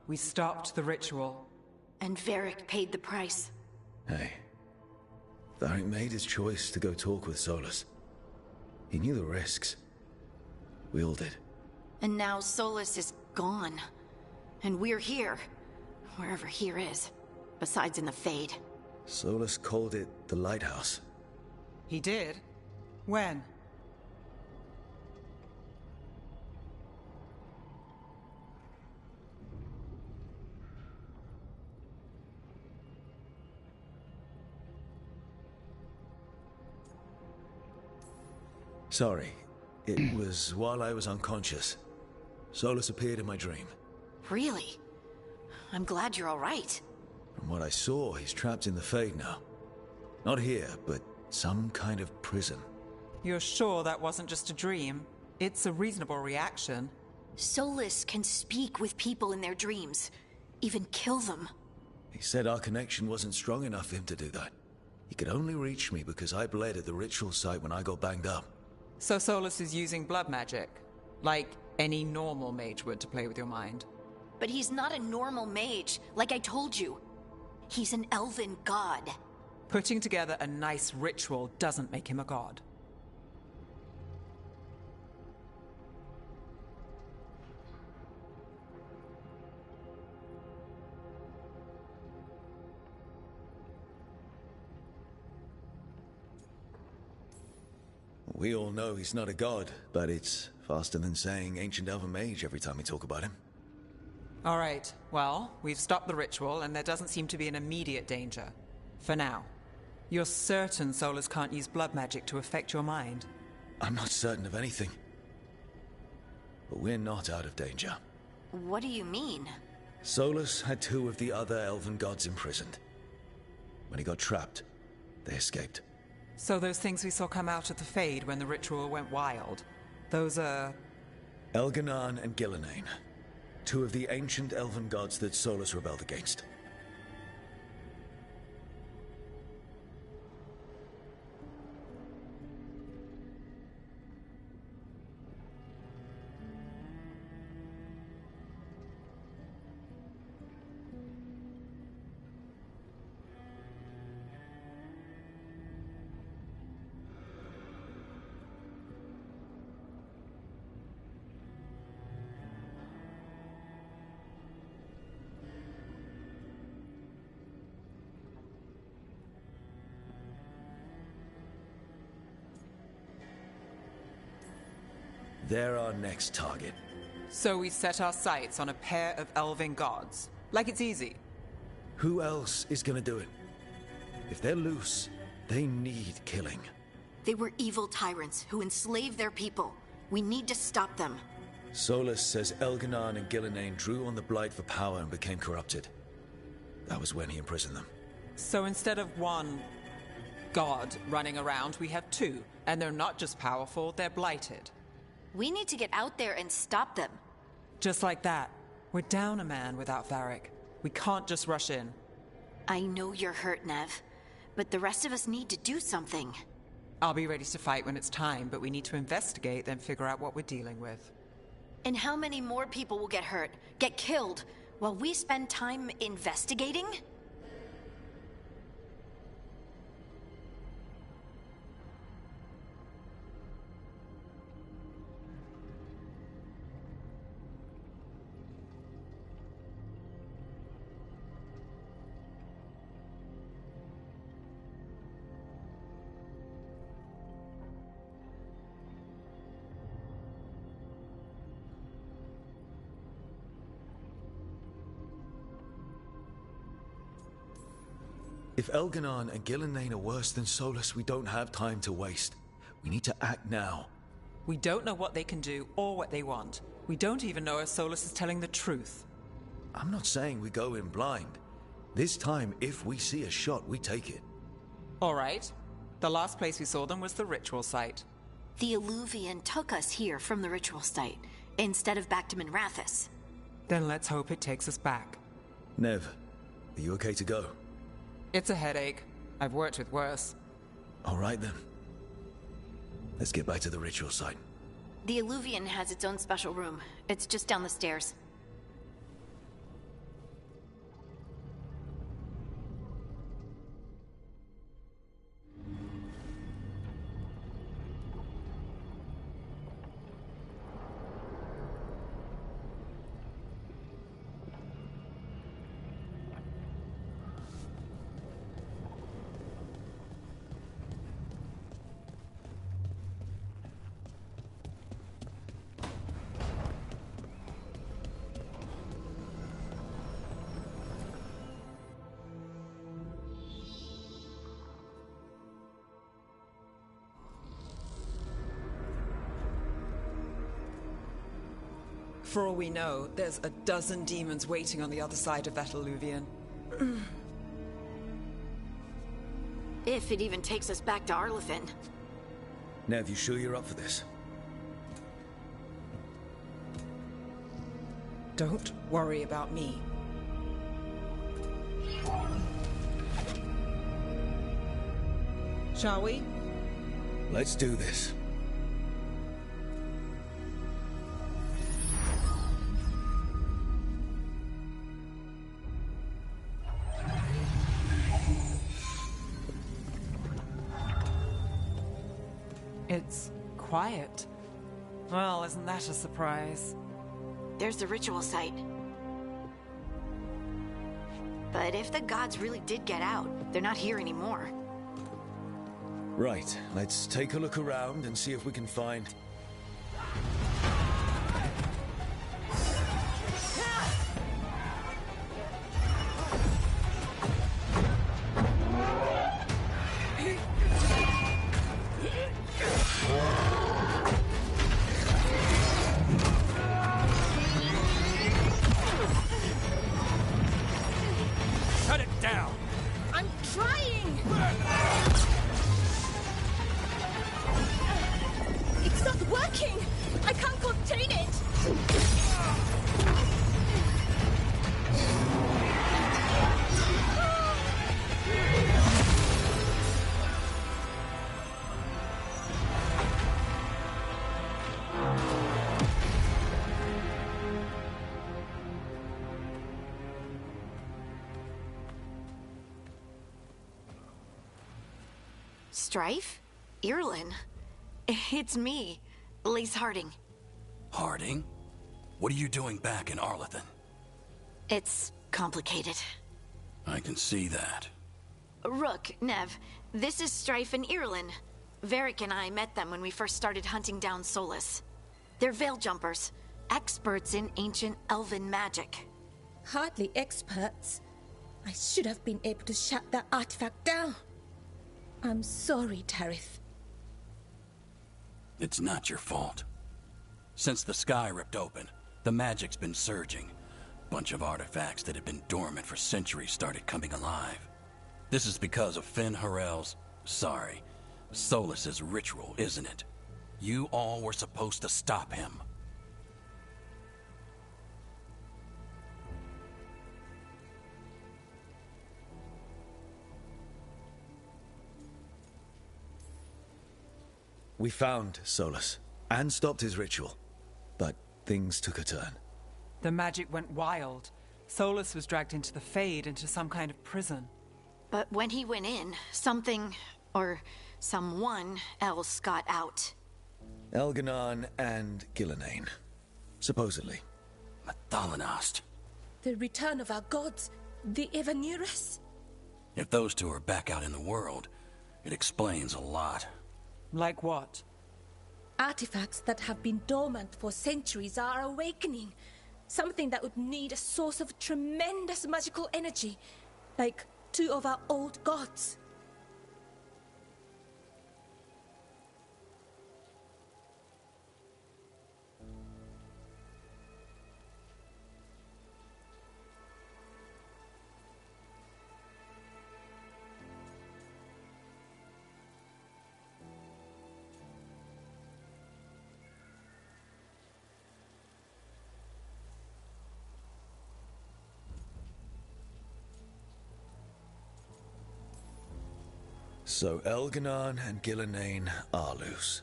S7: we stopped the ritual.
S5: And Varric paid the price.
S2: Hey. Varric made his choice to go talk with Solus. He knew the risks. We all did.
S5: And now Solus is gone. And we're here. Wherever here is. Besides in the Fade.
S2: Solus called it the Lighthouse.
S7: He did? When?
S2: Sorry. It was while I was unconscious. Solus appeared in my dream.
S5: Really? I'm glad you're all right.
S2: From what I saw, he's trapped in the Fade now. Not here, but some kind of prison.
S7: You're sure that wasn't just a dream? It's a reasonable reaction.
S5: Solus can speak with people in their dreams. Even kill them.
S2: He said our connection wasn't strong enough for him to do that. He could only reach me because I bled at the ritual site when I got banged up.
S7: So Solus is using blood magic? Like any normal mage would to play with your mind?
S5: But he's not a normal mage, like I told you. He's an elven god.
S7: Putting together a nice ritual doesn't make him a god.
S2: We all know he's not a god, but it's faster than saying ancient elven mage every time we talk about him.
S7: All right, well, we've stopped the ritual and there doesn't seem to be an immediate danger. For now. You're certain Solus can't use blood magic to affect your mind?
S2: I'm not certain of anything. But we're not out of danger.
S5: What do you mean?
S2: Solus had two of the other elven gods imprisoned. When he got trapped, they escaped.
S7: So those things we saw come out of the Fade when the ritual went wild, those are...
S2: Elganan and Gillenane. Two of the ancient elven gods that Solus rebelled against. They're our next target.
S7: So we set our sights on a pair of elven gods. Like it's easy.
S2: Who else is gonna do it? If they're loose, they need killing.
S5: They were evil tyrants who enslaved their people. We need to stop them.
S2: Solus says Elganan and Gillenane drew on the Blight for power and became corrupted. That was when he imprisoned them.
S7: So instead of one god running around, we have two. And they're not just powerful, they're blighted.
S5: We need to get out there and stop them.
S7: Just like that. We're down a man without Varric. We can't just rush in.
S5: I know you're hurt, Nev, but the rest of us need to do something.
S7: I'll be ready to fight when it's time, but we need to investigate, then figure out what we're dealing with.
S5: And how many more people will get hurt, get killed, while we spend time investigating?
S2: If Elganan and Gillenane are worse than Solus, we don't have time to waste. We need to act now.
S7: We don't know what they can do or what they want. We don't even know if Solus is telling the truth.
S2: I'm not saying we go in blind. This time, if we see a shot, we take it.
S7: All right. The last place we saw them was the ritual site.
S5: The Illuvian took us here from the ritual site, instead of back to Minrathous.
S7: Then let's hope it takes us back.
S2: Nev, are you okay to go?
S7: It's a headache. I've worked with worse.
S2: All right then. Let's get back to the ritual site.
S5: The Illuvian has its own special room. It's just down the stairs.
S7: For all we know, there's a dozen demons waiting on the other side of that alluvion.
S5: If it even takes us back to Arlithin.
S2: Nev, you sure you're up for this?
S7: Don't worry about me. Shall we?
S2: Let's do this.
S7: It's quiet. Well, isn't that a surprise?
S5: There's the ritual site. But if the gods really did get out, they're not here anymore.
S2: Right, let's take a look around and see if we can find...
S8: Shut it down!
S5: I'm trying! It's not working! I can't contain it! Strife? Irlin? It's me, Lace Harding.
S9: Harding? What are you doing back in Arlithin?
S5: It's complicated.
S9: I can see that.
S5: Rook, Nev, this is Strife and Irlin. Varric and I met them when we first started hunting down Solus. They're veil jumpers, experts in ancient elven magic.
S10: Hardly experts. I should have been able to shut that artifact down. I'm sorry, Tarith.
S9: It's not your fault. Since the sky ripped open, the magic's been surging. Bunch of artifacts that had been dormant for centuries started coming alive. This is because of Finn Harel's... Solus's ritual, isn't it? You all were supposed to stop him.
S2: We found Solus, and stopped his ritual. But things took a turn.
S7: The magic went wild. Solus was dragged into the Fade, into some kind of prison.
S5: But when he went in, something, or someone else got out.
S2: Elganon and Gillenane. Supposedly.
S9: Mathalanost.
S10: The return of our gods, the Evanurus.
S9: If those two are back out in the world, it explains a lot.
S7: Like what?
S10: Artifacts that have been dormant for centuries are awakening. Something that would need a source of tremendous magical energy, like two of our old gods.
S2: So Elganon and Gillenane are loose.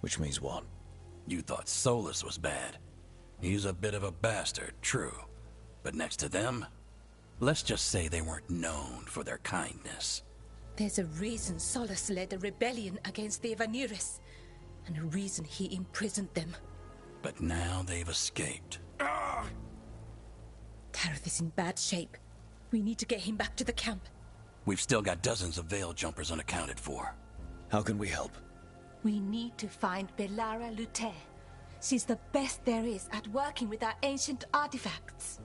S2: Which means what?
S9: You thought Solus was bad. He's a bit of a bastard, true. But next to them, let's just say they weren't known for their kindness.
S10: There's a reason Solus led a rebellion against the Evanurus, and a reason he imprisoned them.
S9: But now they've escaped.
S10: Tarith is in bad shape. We need to get him back to the camp.
S9: We've still got dozens of veil jumpers unaccounted for.
S2: How can we help?
S10: We need to find Belara Luthe. She's the best there is at working with our ancient artifacts.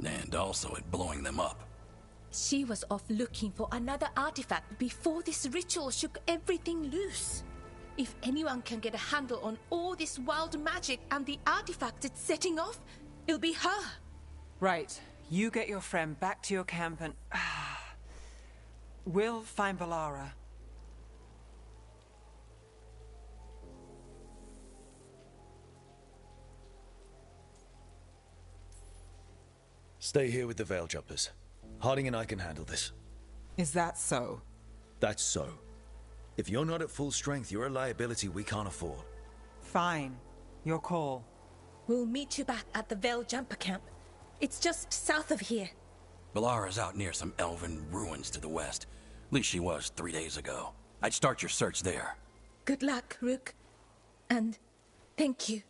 S9: And also at blowing them up.
S10: She was off looking for another artifact before this ritual shook everything loose. If anyone can get a handle on all this wild magic and the artifacts it's setting off, it'll be her.
S7: Right. You get your friend back to your camp and... we'll find Valara.
S2: Stay here with the Veil Jumpers. Harding and I can handle this.
S7: Is that so?
S2: That's so. If you're not at full strength, you're a liability we can't afford.
S7: Fine. Your call.
S10: We'll meet you back at the Veil Jumper camp. It's just south of here.
S9: Valara's out near some elven ruins to the west. At least she was 3 days ago. I'd start your search there.
S10: Good luck, Rook. And thank you.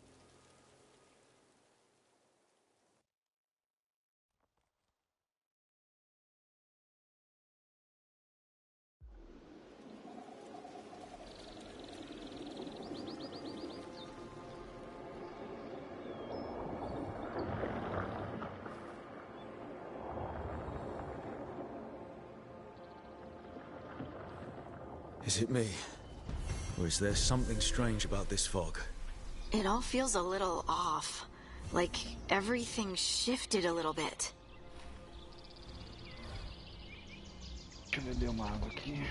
S2: Is it me? Or is there something strange about this fog?
S5: It all feels a little off. Like everything shifted a little bit.
S11: Deixa eu beber uma água aqui.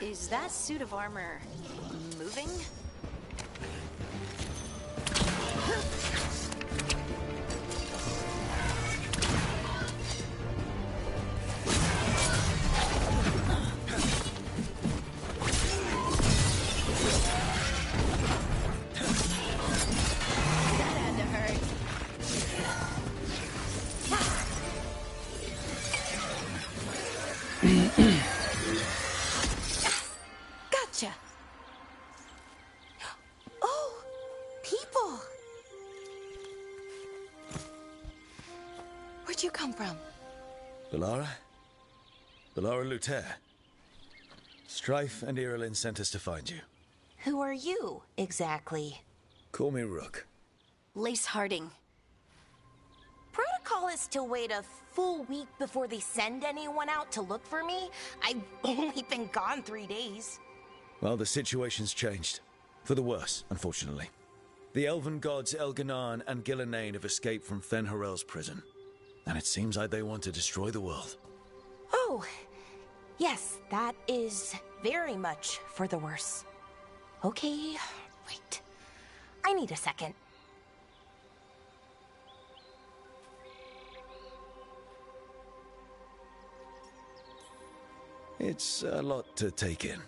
S5: Is that suit of armor moving? That had to hurt. Gotcha. Oh, people. Where'd you come from?
S2: Valara? Valara Luther. Strife and Irilyn sent us to find you.
S12: Who are you, exactly?
S2: Call me Rook.
S5: Lace Harding.
S12: Protocol is to wait a full week before they send anyone out to look for me. I've only been gone 3 days.
S2: Well, the situation's changed. For the worse, unfortunately. The elven gods Elganan and Gillenane have escaped from Fen'Harel's prison. And it seems like they want to destroy the world.
S12: Oh, yes, that is very much for the worse. Okay, wait. I need a second.
S2: It's a lot to take in.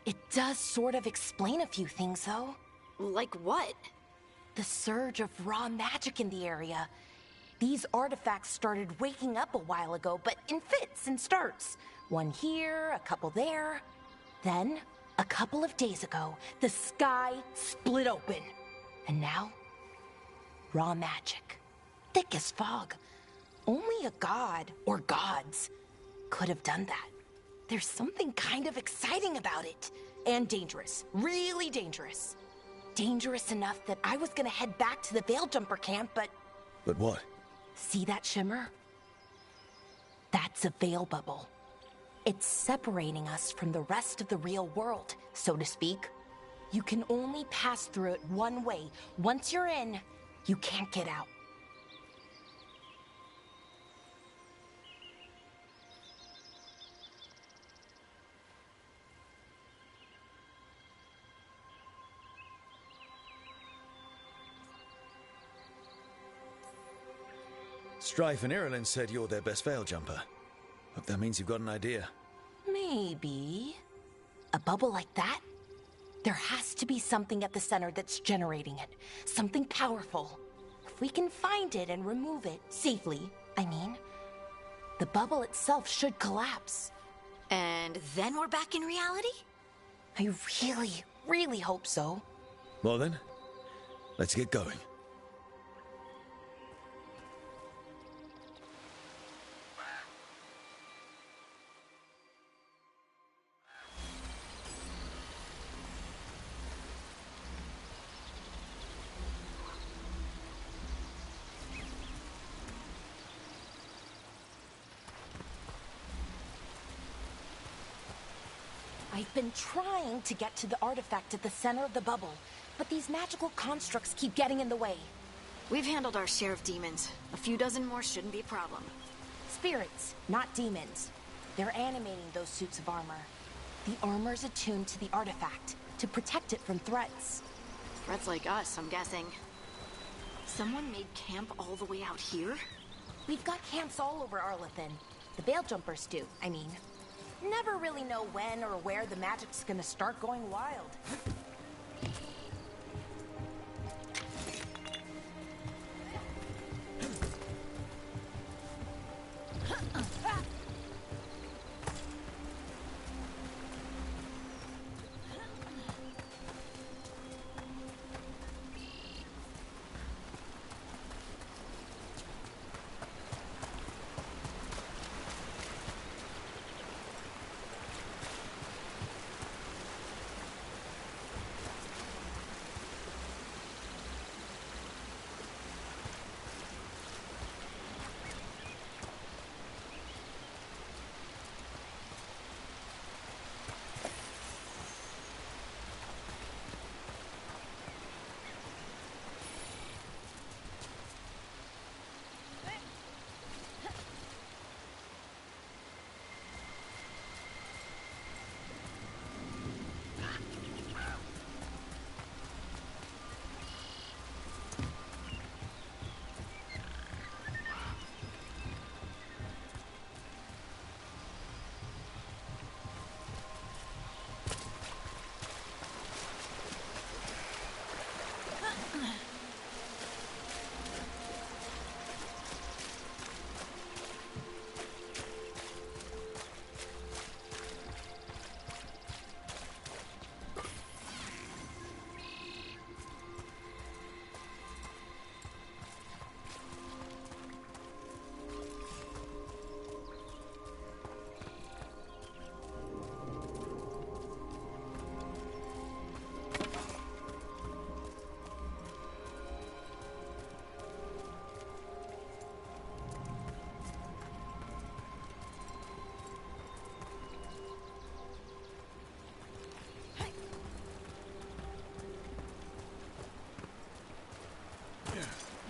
S12: It does sort of explain a few things, though.
S5: Like what?
S12: The surge of raw magic in the area. These artifacts started waking up a while ago, but in fits and starts. One here, a couple there. Then, a couple of days ago, the sky split open. And now, raw magic. Thick as fog. Only a god, or gods, could have done that. There's something kind of exciting about it. And dangerous. Really dangerous. Dangerous enough that I was gonna head back to the Veil Jumper camp, but...
S2: But what?
S12: See that shimmer? That's a veil bubble. It's separating us from the rest of the real world, so to speak. You can only pass through it one way. Once you're in, you can't get out.
S2: Strife and Irulan said you're their best veil jumper. Hope that means you've got an idea.
S12: Maybe. A bubble like that? There has to be something at the center that's generating it. Something powerful. If we can find it and remove it, safely, I mean, the bubble itself should collapse.
S5: And then we're back in reality?
S12: I really, really hope so.
S2: Well then, let's get going.
S12: I've been trying to get to the artifact at the center of the bubble, but these magical constructs keep getting in the way.
S5: We've handled our share of demons. A few dozen more shouldn't be a problem.
S12: Spirits, not demons. They're animating those suits of armor. The armor's attuned to the artifact, to protect it from threats.
S5: Threats like us, I'm guessing. Someone made camp all the way out here?
S12: We've got camps all over Arlethan. The Veil Jumpers do, I mean. Never really know when or where the magic's gonna start going wild.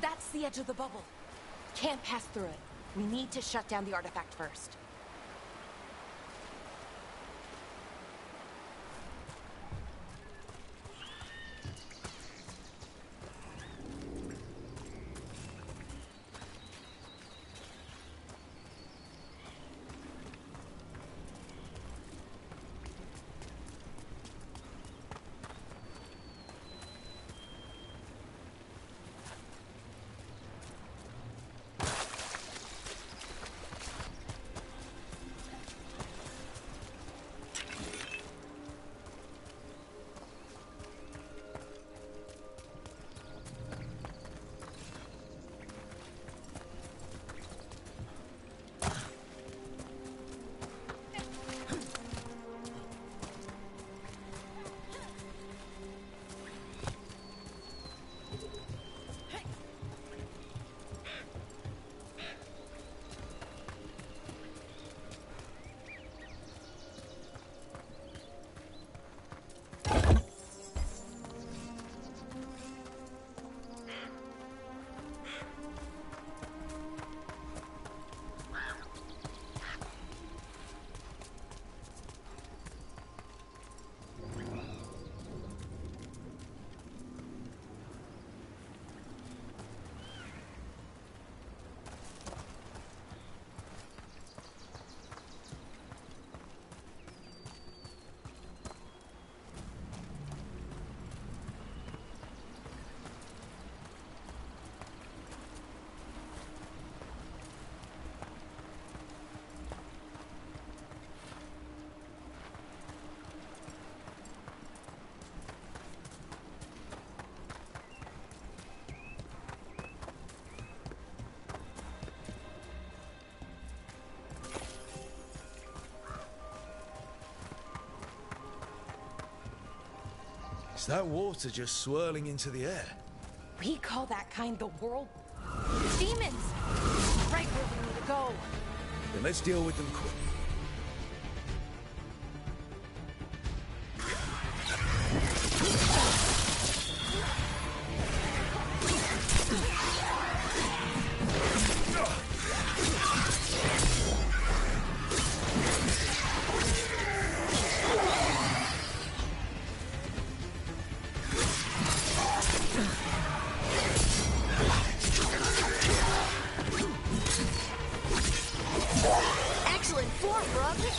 S12: That's the edge of the bubble. Can't pass through it. We need to shut down the artifact first.
S2: Is that water just swirling into the air?
S12: We call that kind the world... demons! Right where we need to go.
S2: Then let's deal with them quick.
S5: Excellent form, brother.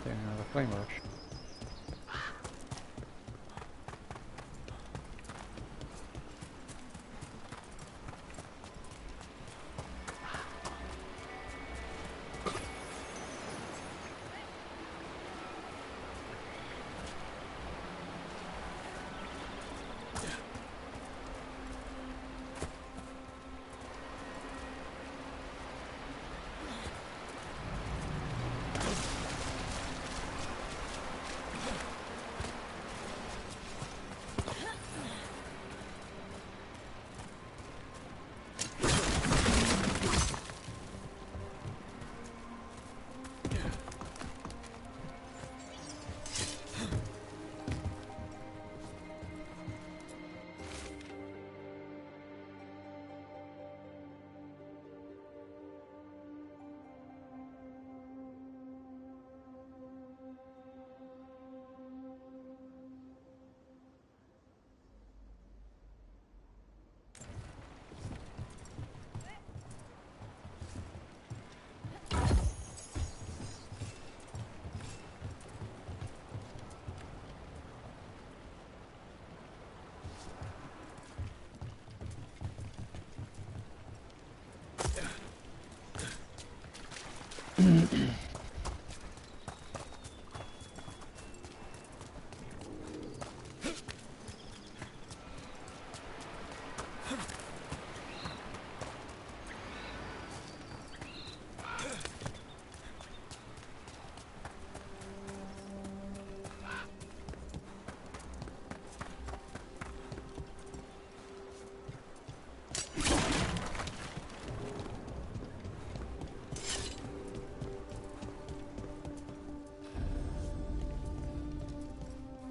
S4: Tem nada pra embaixo.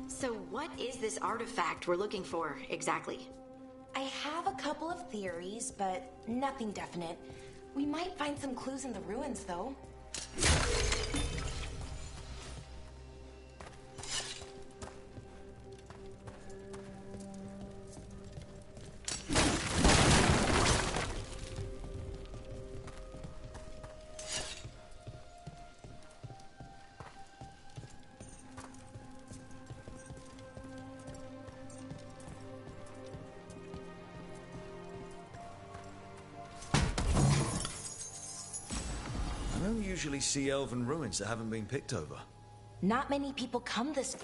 S5: So what is this artifact we're looking for, exactly?
S12: I have a couple of theories, but nothing definite. We might find some clues in the ruins, though.
S2: I don't usually see elven ruins that haven't been picked over.
S12: Not many people come this...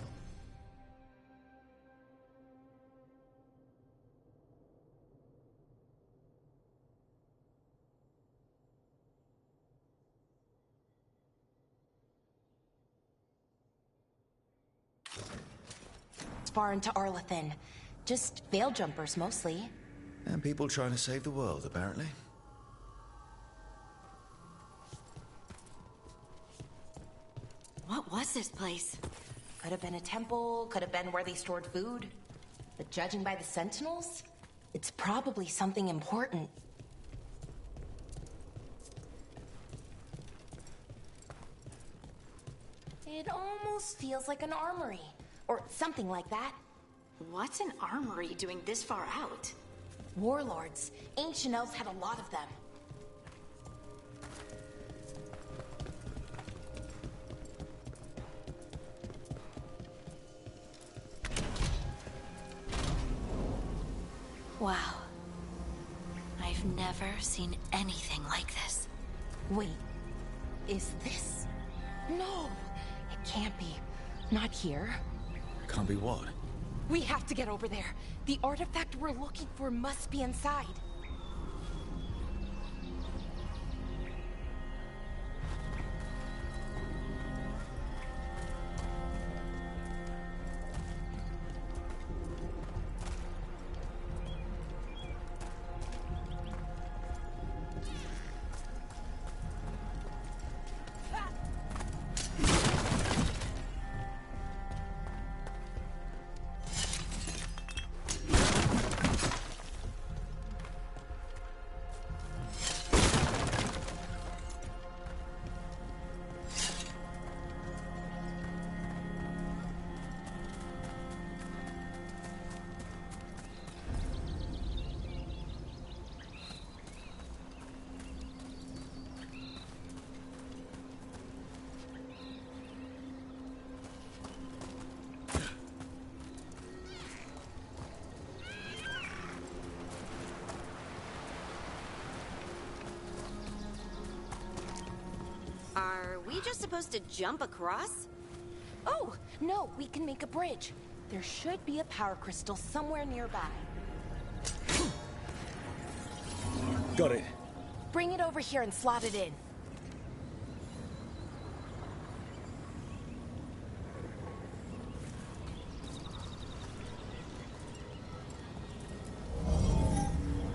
S12: far into Arlathan. Just veil jumpers, mostly.
S2: And people trying to save the world, apparently.
S5: What was this place?
S12: Could have been a temple, could have been where they stored food. But judging by the sentinels, it's probably something important. almost feels like an armory. Or something like that.
S5: What's an armory doing this far out?
S12: Warlords. Ancient elves had a lot of them.
S5: Wow. I've never seen anything like this.
S12: Wait. Is this? No. It can't be. Not here.
S2: Can't be what?
S12: We have to get over there. The artifact we're looking for must be inside.
S5: Are we just supposed to jump across?
S12: Oh, no, we can make a bridge. There should be a power crystal somewhere nearby.
S2: Got it.
S12: Bring it over here and slot it in.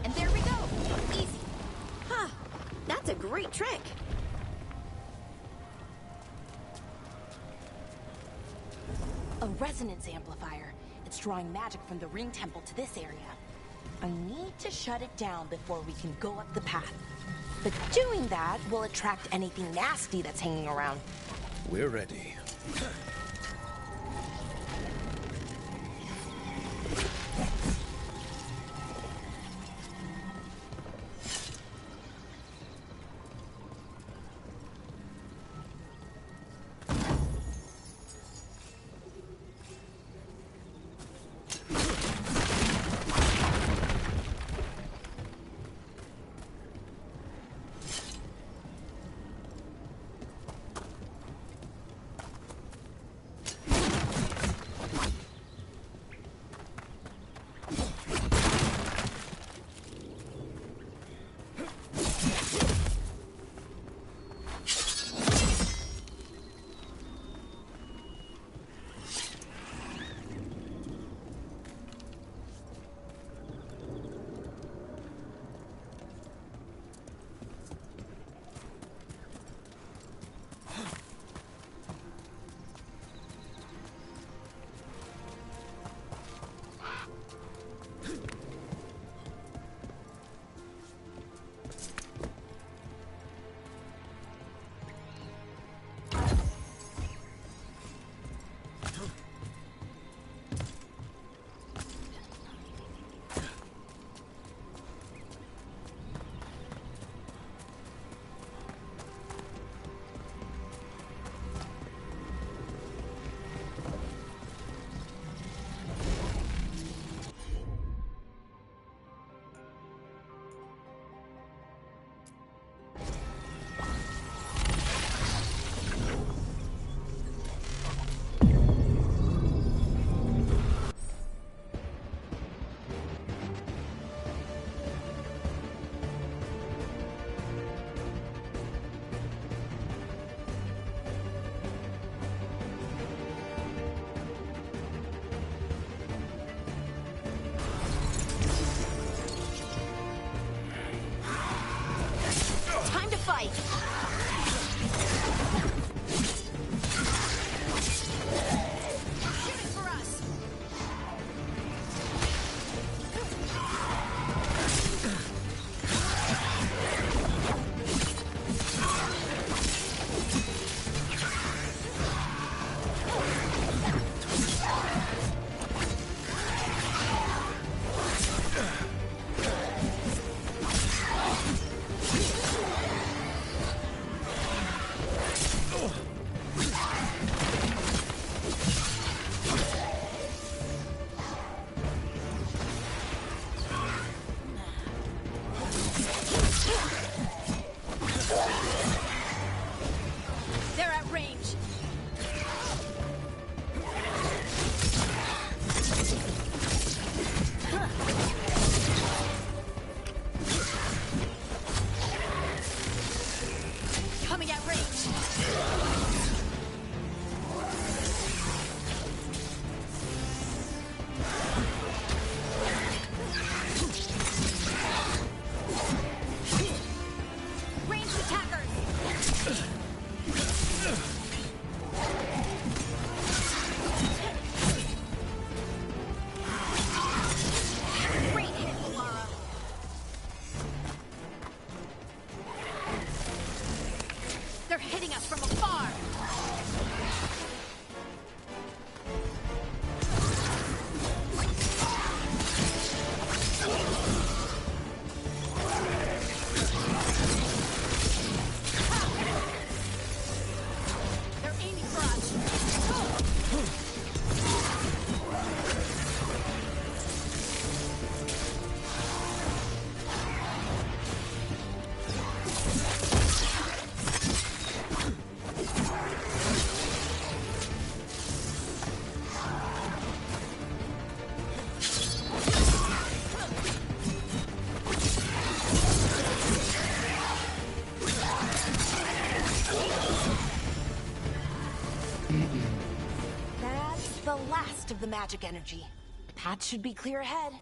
S5: And there we go. Easy. Huh. That's a great trick.
S12: A resonance amplifier. It's drawing magic from the ring temple to this area. I need to shut it down before we can go up the path. But doing that will attract anything nasty that's hanging around.
S2: We're ready.
S12: magic energy. Path should be clear ahead.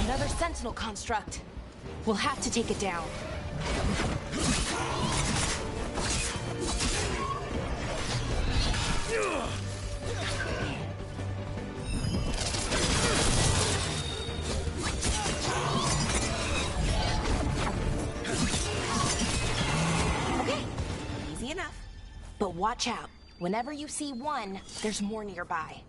S12: Another sentinel construct. We'll have to take it down. Okay, easy enough. But watch out. Whenever you see one, there's more nearby.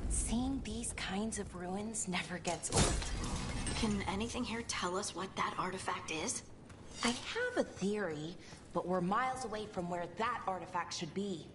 S12: Seeing these kinds of ruins never gets old.
S5: Can anything here tell us what that artifact is?
S12: I have a theory, but we're miles away from where that artifact should be.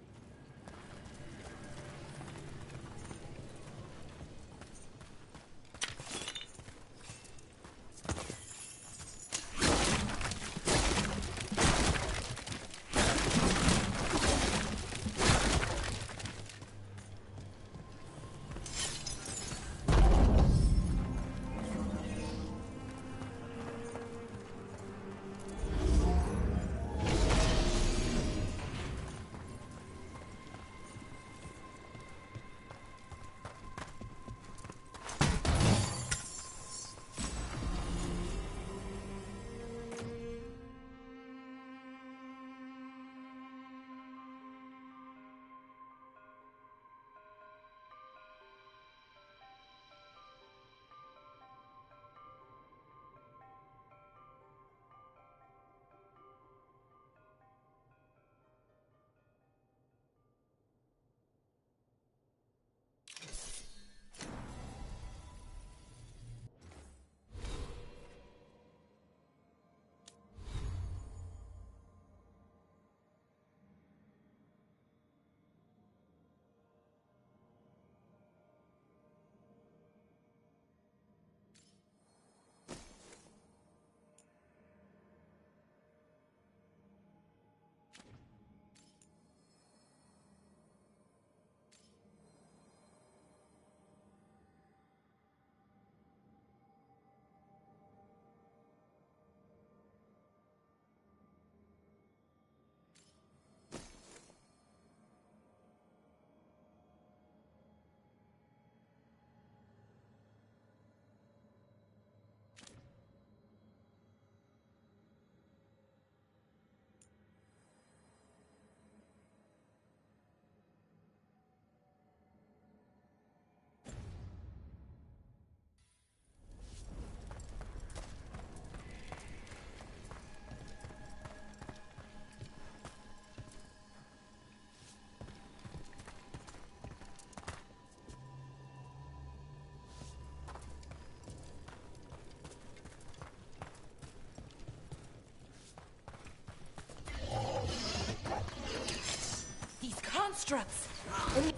S12: constructs. And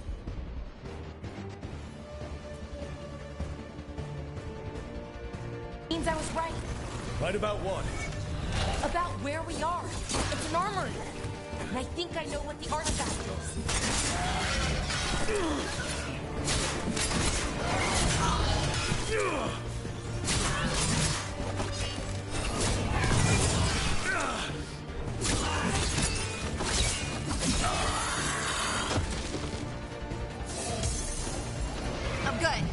S12: means I was right.
S2: Right about what?
S12: About where we are. It's an armory. And I think I know what the artifact is.
S5: I'm good.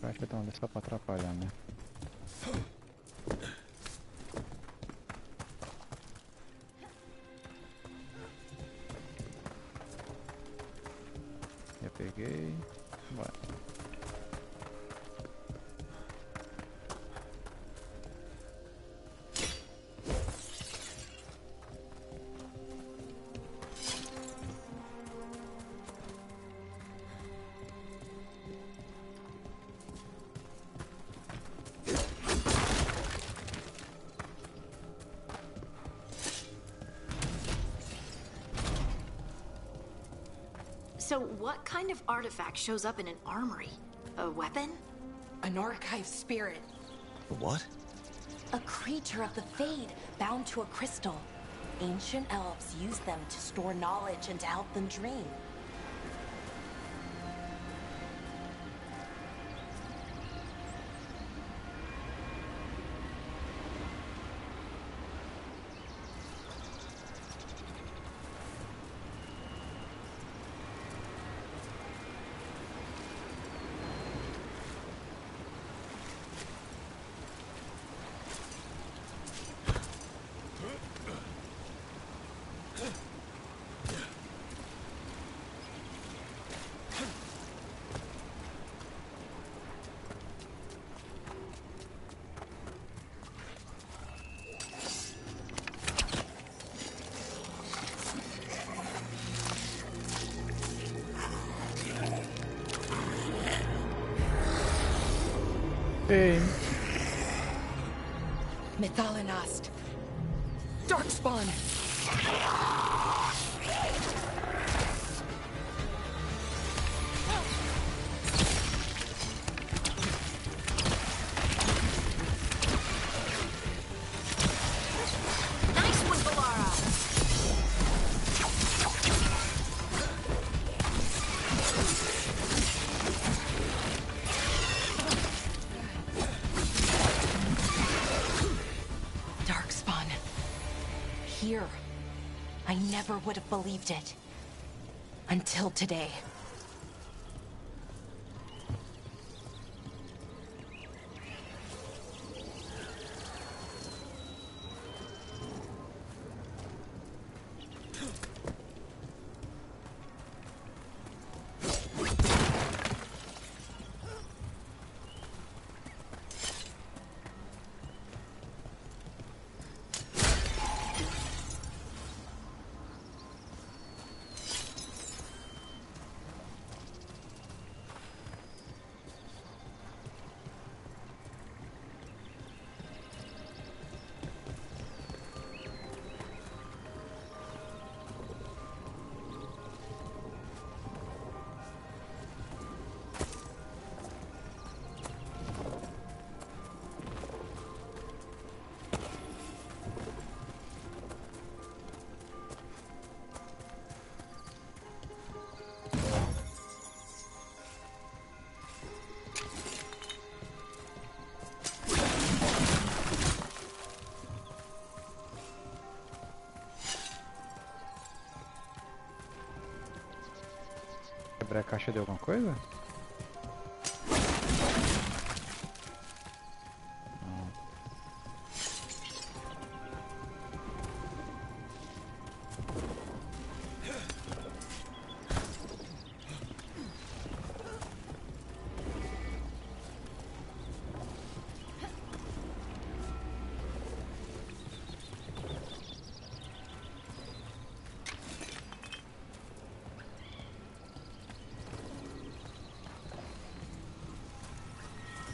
S4: Acho que então, só pra atrapalhar, né? Já peguei. Bora.
S5: So what kind of artifact shows up in an armory? A weapon?
S12: An archive spirit.
S2: What?
S12: A creature of the Fade, bound to a crystal. Ancient elves use them to store knowledge and to help them dream.
S4: Hey.
S12: Methalinast. Darkspawn.
S5: Nice one, Valara!
S12: Darkspawn. Here. I never would have believed it. Until today.
S4: caixa deu alguma coisa?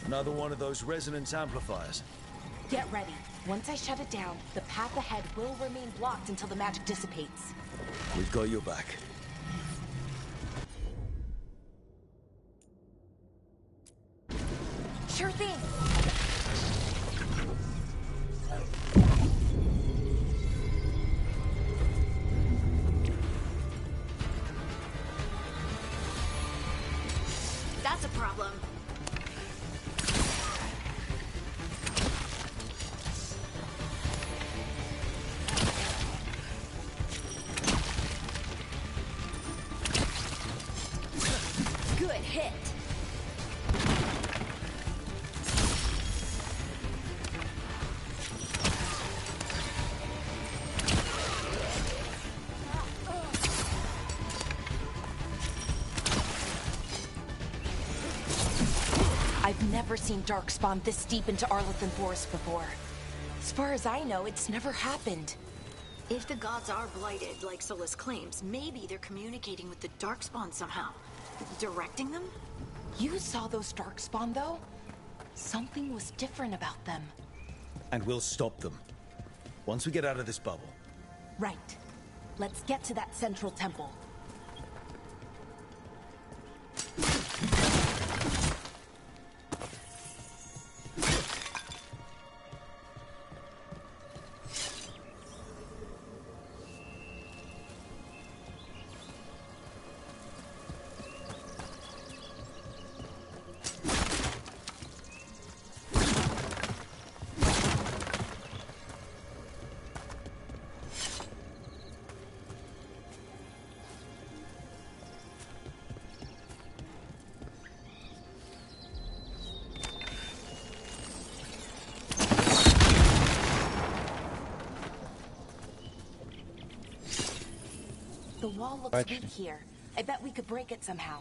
S2: Another one of those resonance amplifiers.
S12: Get ready. Once I shut it down, the path ahead will remain blocked until the magic dissipates.
S2: We've got your back.
S12: Sure thing.
S5: That's a problem. Good hit.
S12: I've never seen Darkspawn this deep into Arlethan Forest before. As far as I know, it's never happened.
S5: If the gods are blighted, like Solus claims, maybe they're communicating with the Darkspawn somehow. Directing them?
S12: You saw those Darkspawn, though? Something was different about them.
S2: And we'll stop them. Once we get out of this bubble.
S12: Right. Let's get to that central temple. The wall looks weak here. I bet we could break it somehow.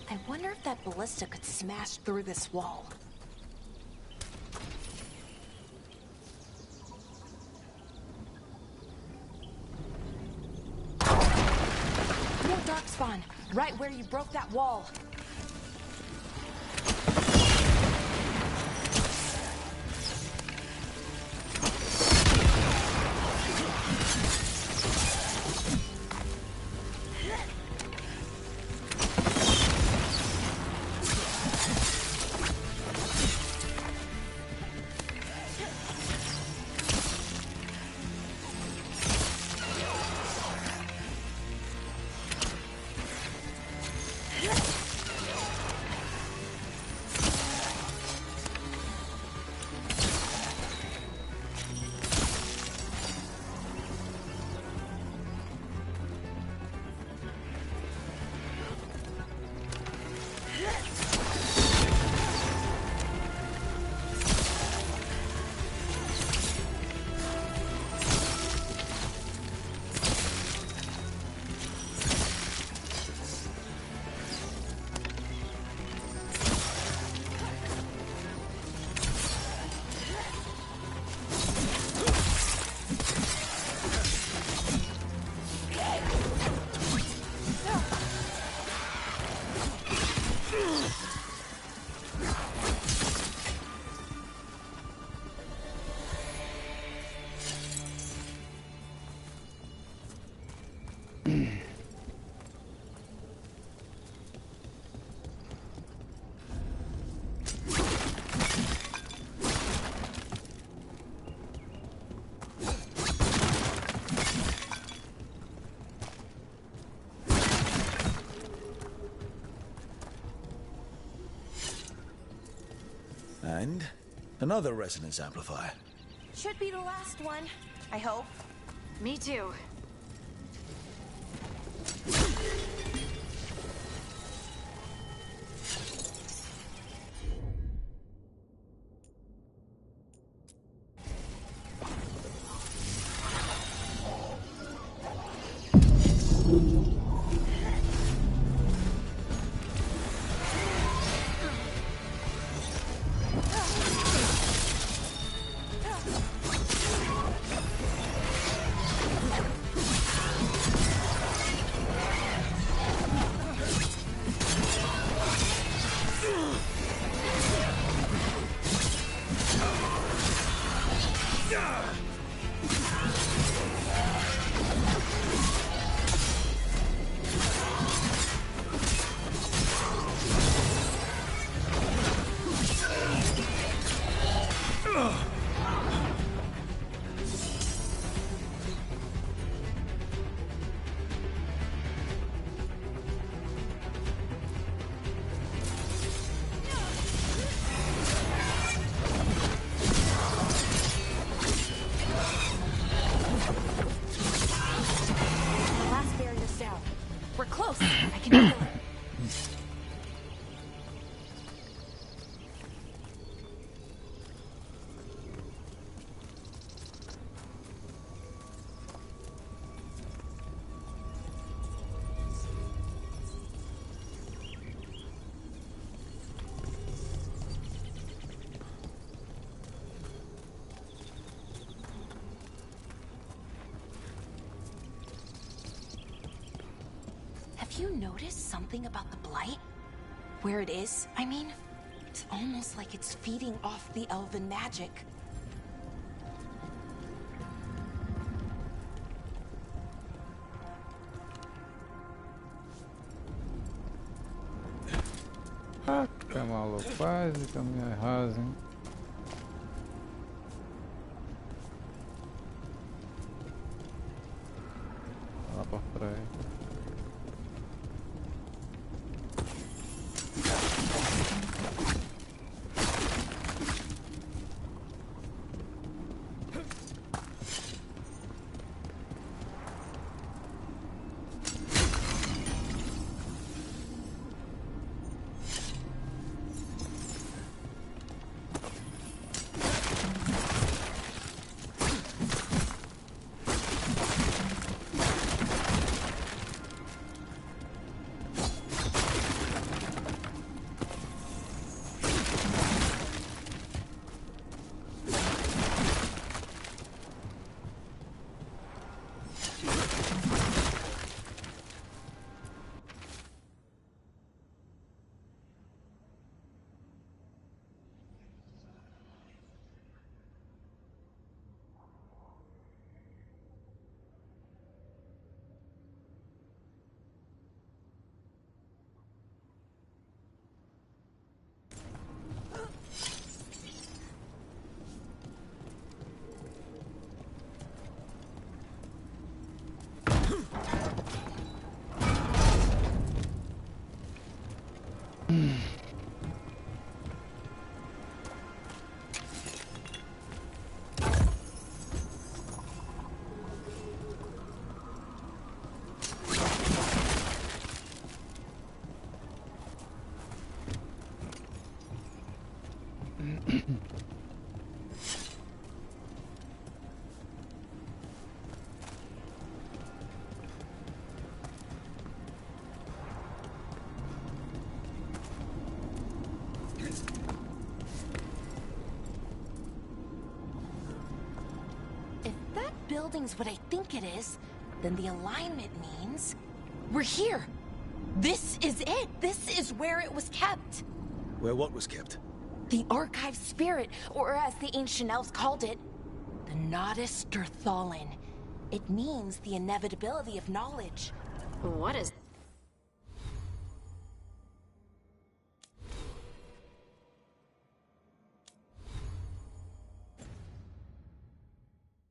S12: I wonder if that ballista could smash through this wall. More Darkspawn, right where you broke that wall.
S2: And another resonance amplifier.
S12: Should be the last one, I hope.
S5: Me too.
S12: Have you noticed something about the blight? Where it is, I mean? It's almost like it's feeding off the elven magic.
S4: Ah, que maluco, quase caminho errado, hein? Lá pra praia.
S12: Building's what I think it is, then the alignment means we're here. This is it. This is where it was kept.
S2: Where what was kept?
S12: The archive spirit, or as the ancient elves called it, the Nodus Derthalin. It means the inevitability of knowledge.
S5: What is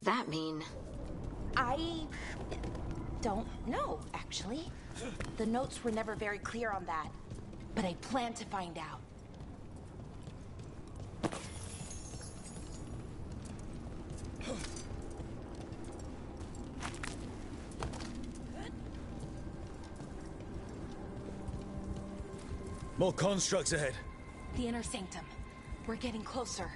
S5: that mean?
S12: I don't know, actually. The notes were never very clear on that, but I plan to find out.
S2: More constructs ahead.
S12: The inner sanctum. We're getting closer.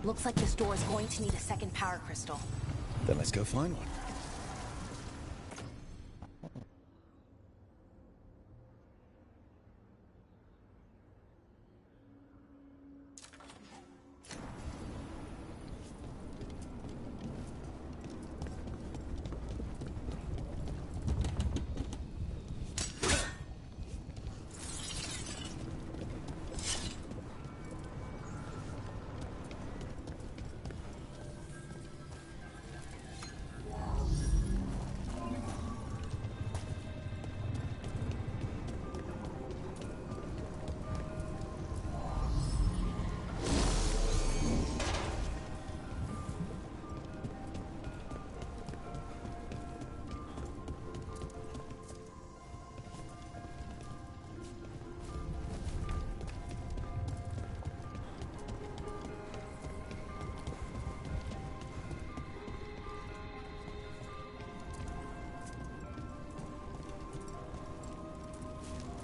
S12: Looks like this door is going to need a second power crystal.
S2: Then let's go find one.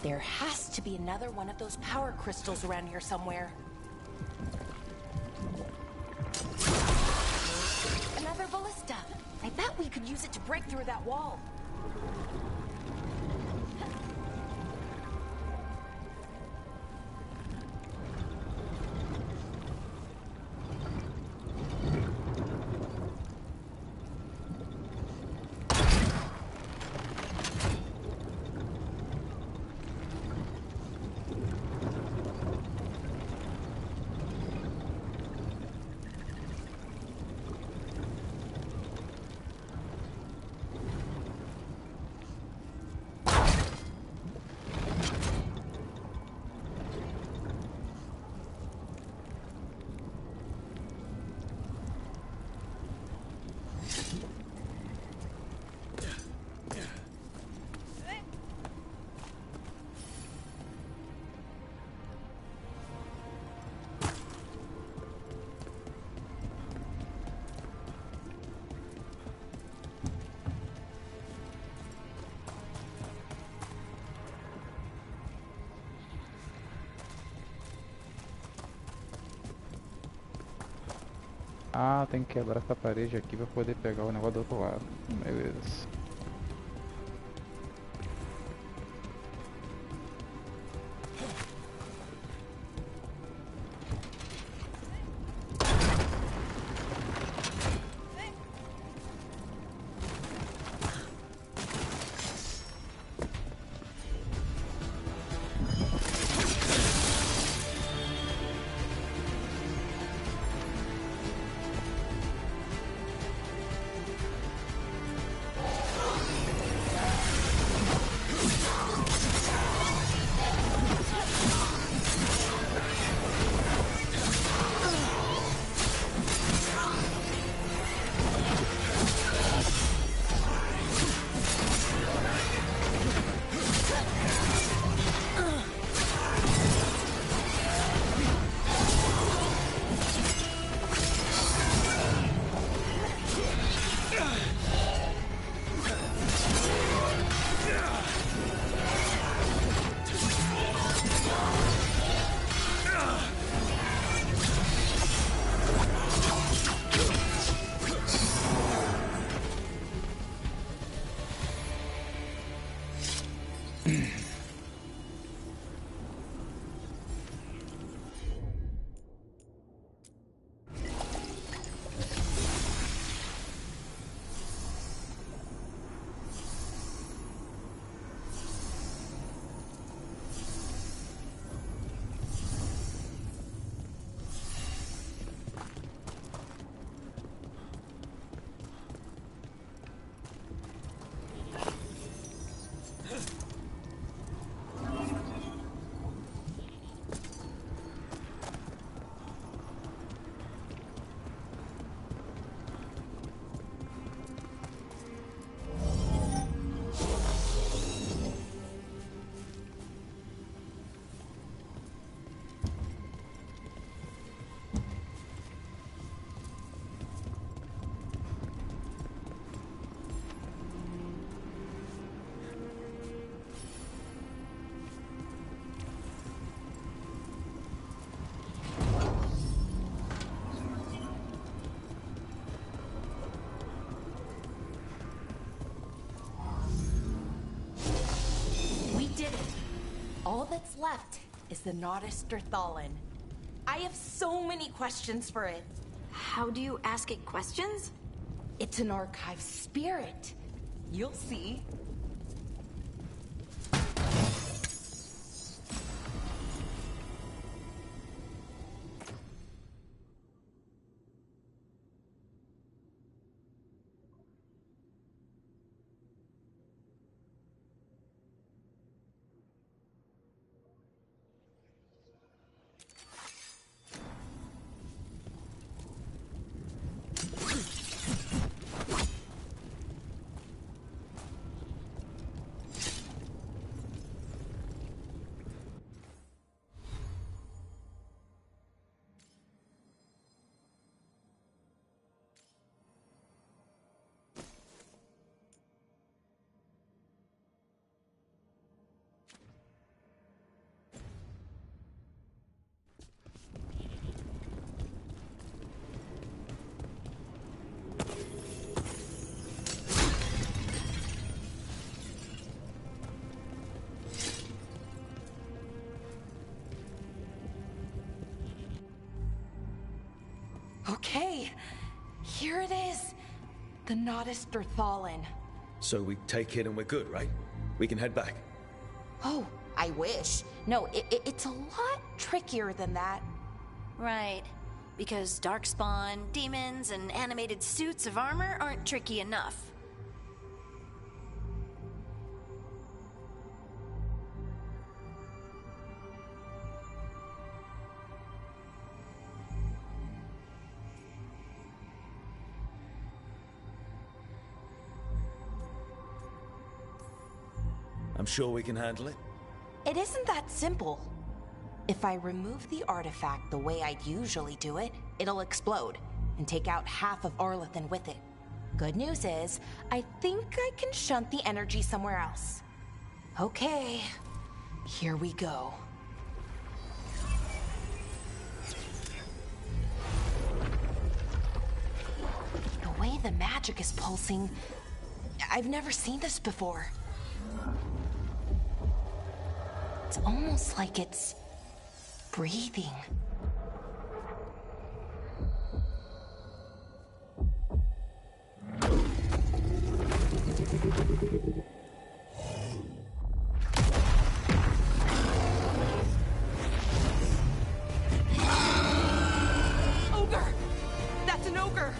S12: There has to be another one of those power crystals around here somewhere. Another ballista. I bet we could use it to break through that wall.
S4: Ah, tem que quebrar essa parede aqui pra poder pegar o negócio do outro lado. Beleza.
S12: All that's left is the Nodus Derthalin. I have so many questions for it.
S5: How do you ask it questions?
S12: It's an archive spirit. You'll see. Okay, here it is. The Nodus Derthalin.
S2: So we take it and we're good, right? We can head back.
S12: Oh, I wish. No, it's a lot trickier than that.
S5: Right. Because darkspawn, demons, and animated suits of armor aren't tricky enough.
S2: I'm sure we can handle it.
S12: It isn't that simple. If I remove the artifact the way I'd usually do it, it'll explode and take out half of Arlathan with it. Good news is, I think I can shunt the energy somewhere else. Okay, here we go. way the magic is pulsing, I've never seen this before. It's almost like it's breathing. Ogre! That's an ogre!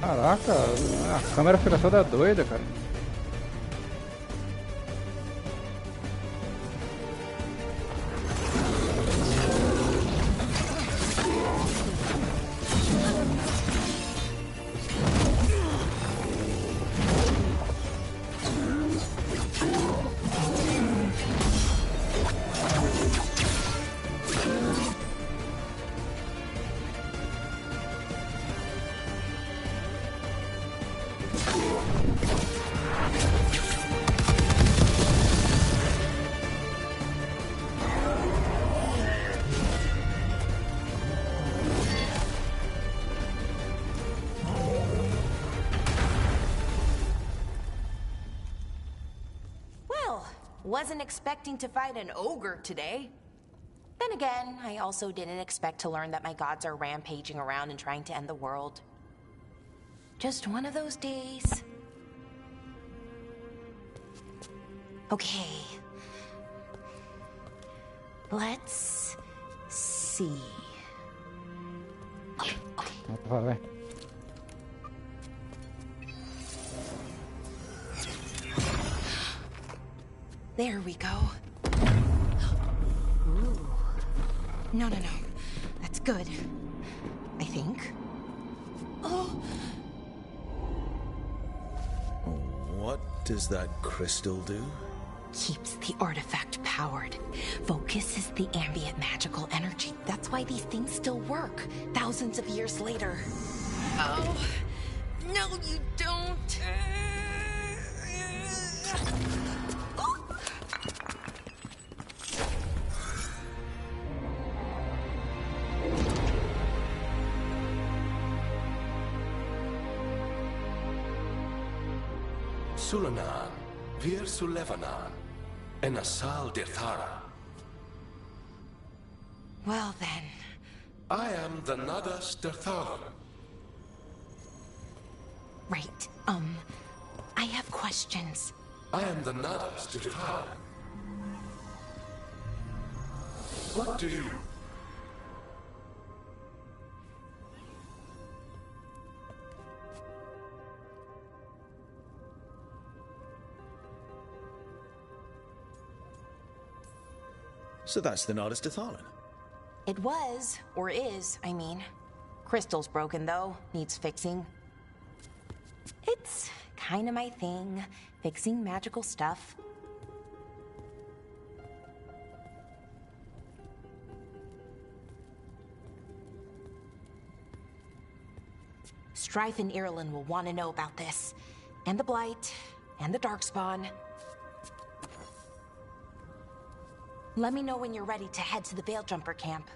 S4: Caraca, a câmera fica toda doida, cara.
S12: Wasn't expecting to fight an ogre today. Then again, I also didn't expect to learn that my gods are rampaging around and trying to end the world. Just one of those days. Okay. Let's see.
S4: Vai.
S12: There we go. Ooh. No. That's good. I think. Oh.
S2: What does that crystal do?
S12: Keeps the artifact powered. Focuses the ambient magical energy. That's why these things still work, thousands of years later. Oh. No, you don't.
S13: Sulanan, Vir Sulevanan, and Asal Dirthara.
S12: Well then.
S13: I am the Nadas Dirthara.
S12: Right, I have questions.
S13: I am the Nadas Dirthara. What do you...
S2: So that's the Nardis Dathalan.
S12: It was, or is, I mean. Crystal's broken, though. Needs fixing. It It's kind of my thing, fixing magical stuff. Strife and Irulan will want to know about this. And the Blight, and the Darkspawn. Let me know when you're ready to head to the Veil Jumper camp.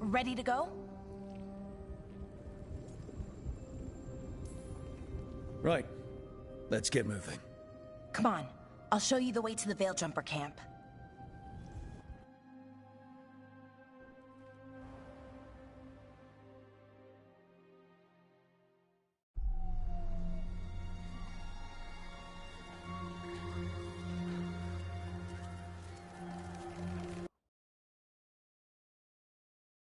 S12: ready to go?
S2: Right. Let's get moving.
S12: Come on. I'll show you the way to the Veil Jumper camp.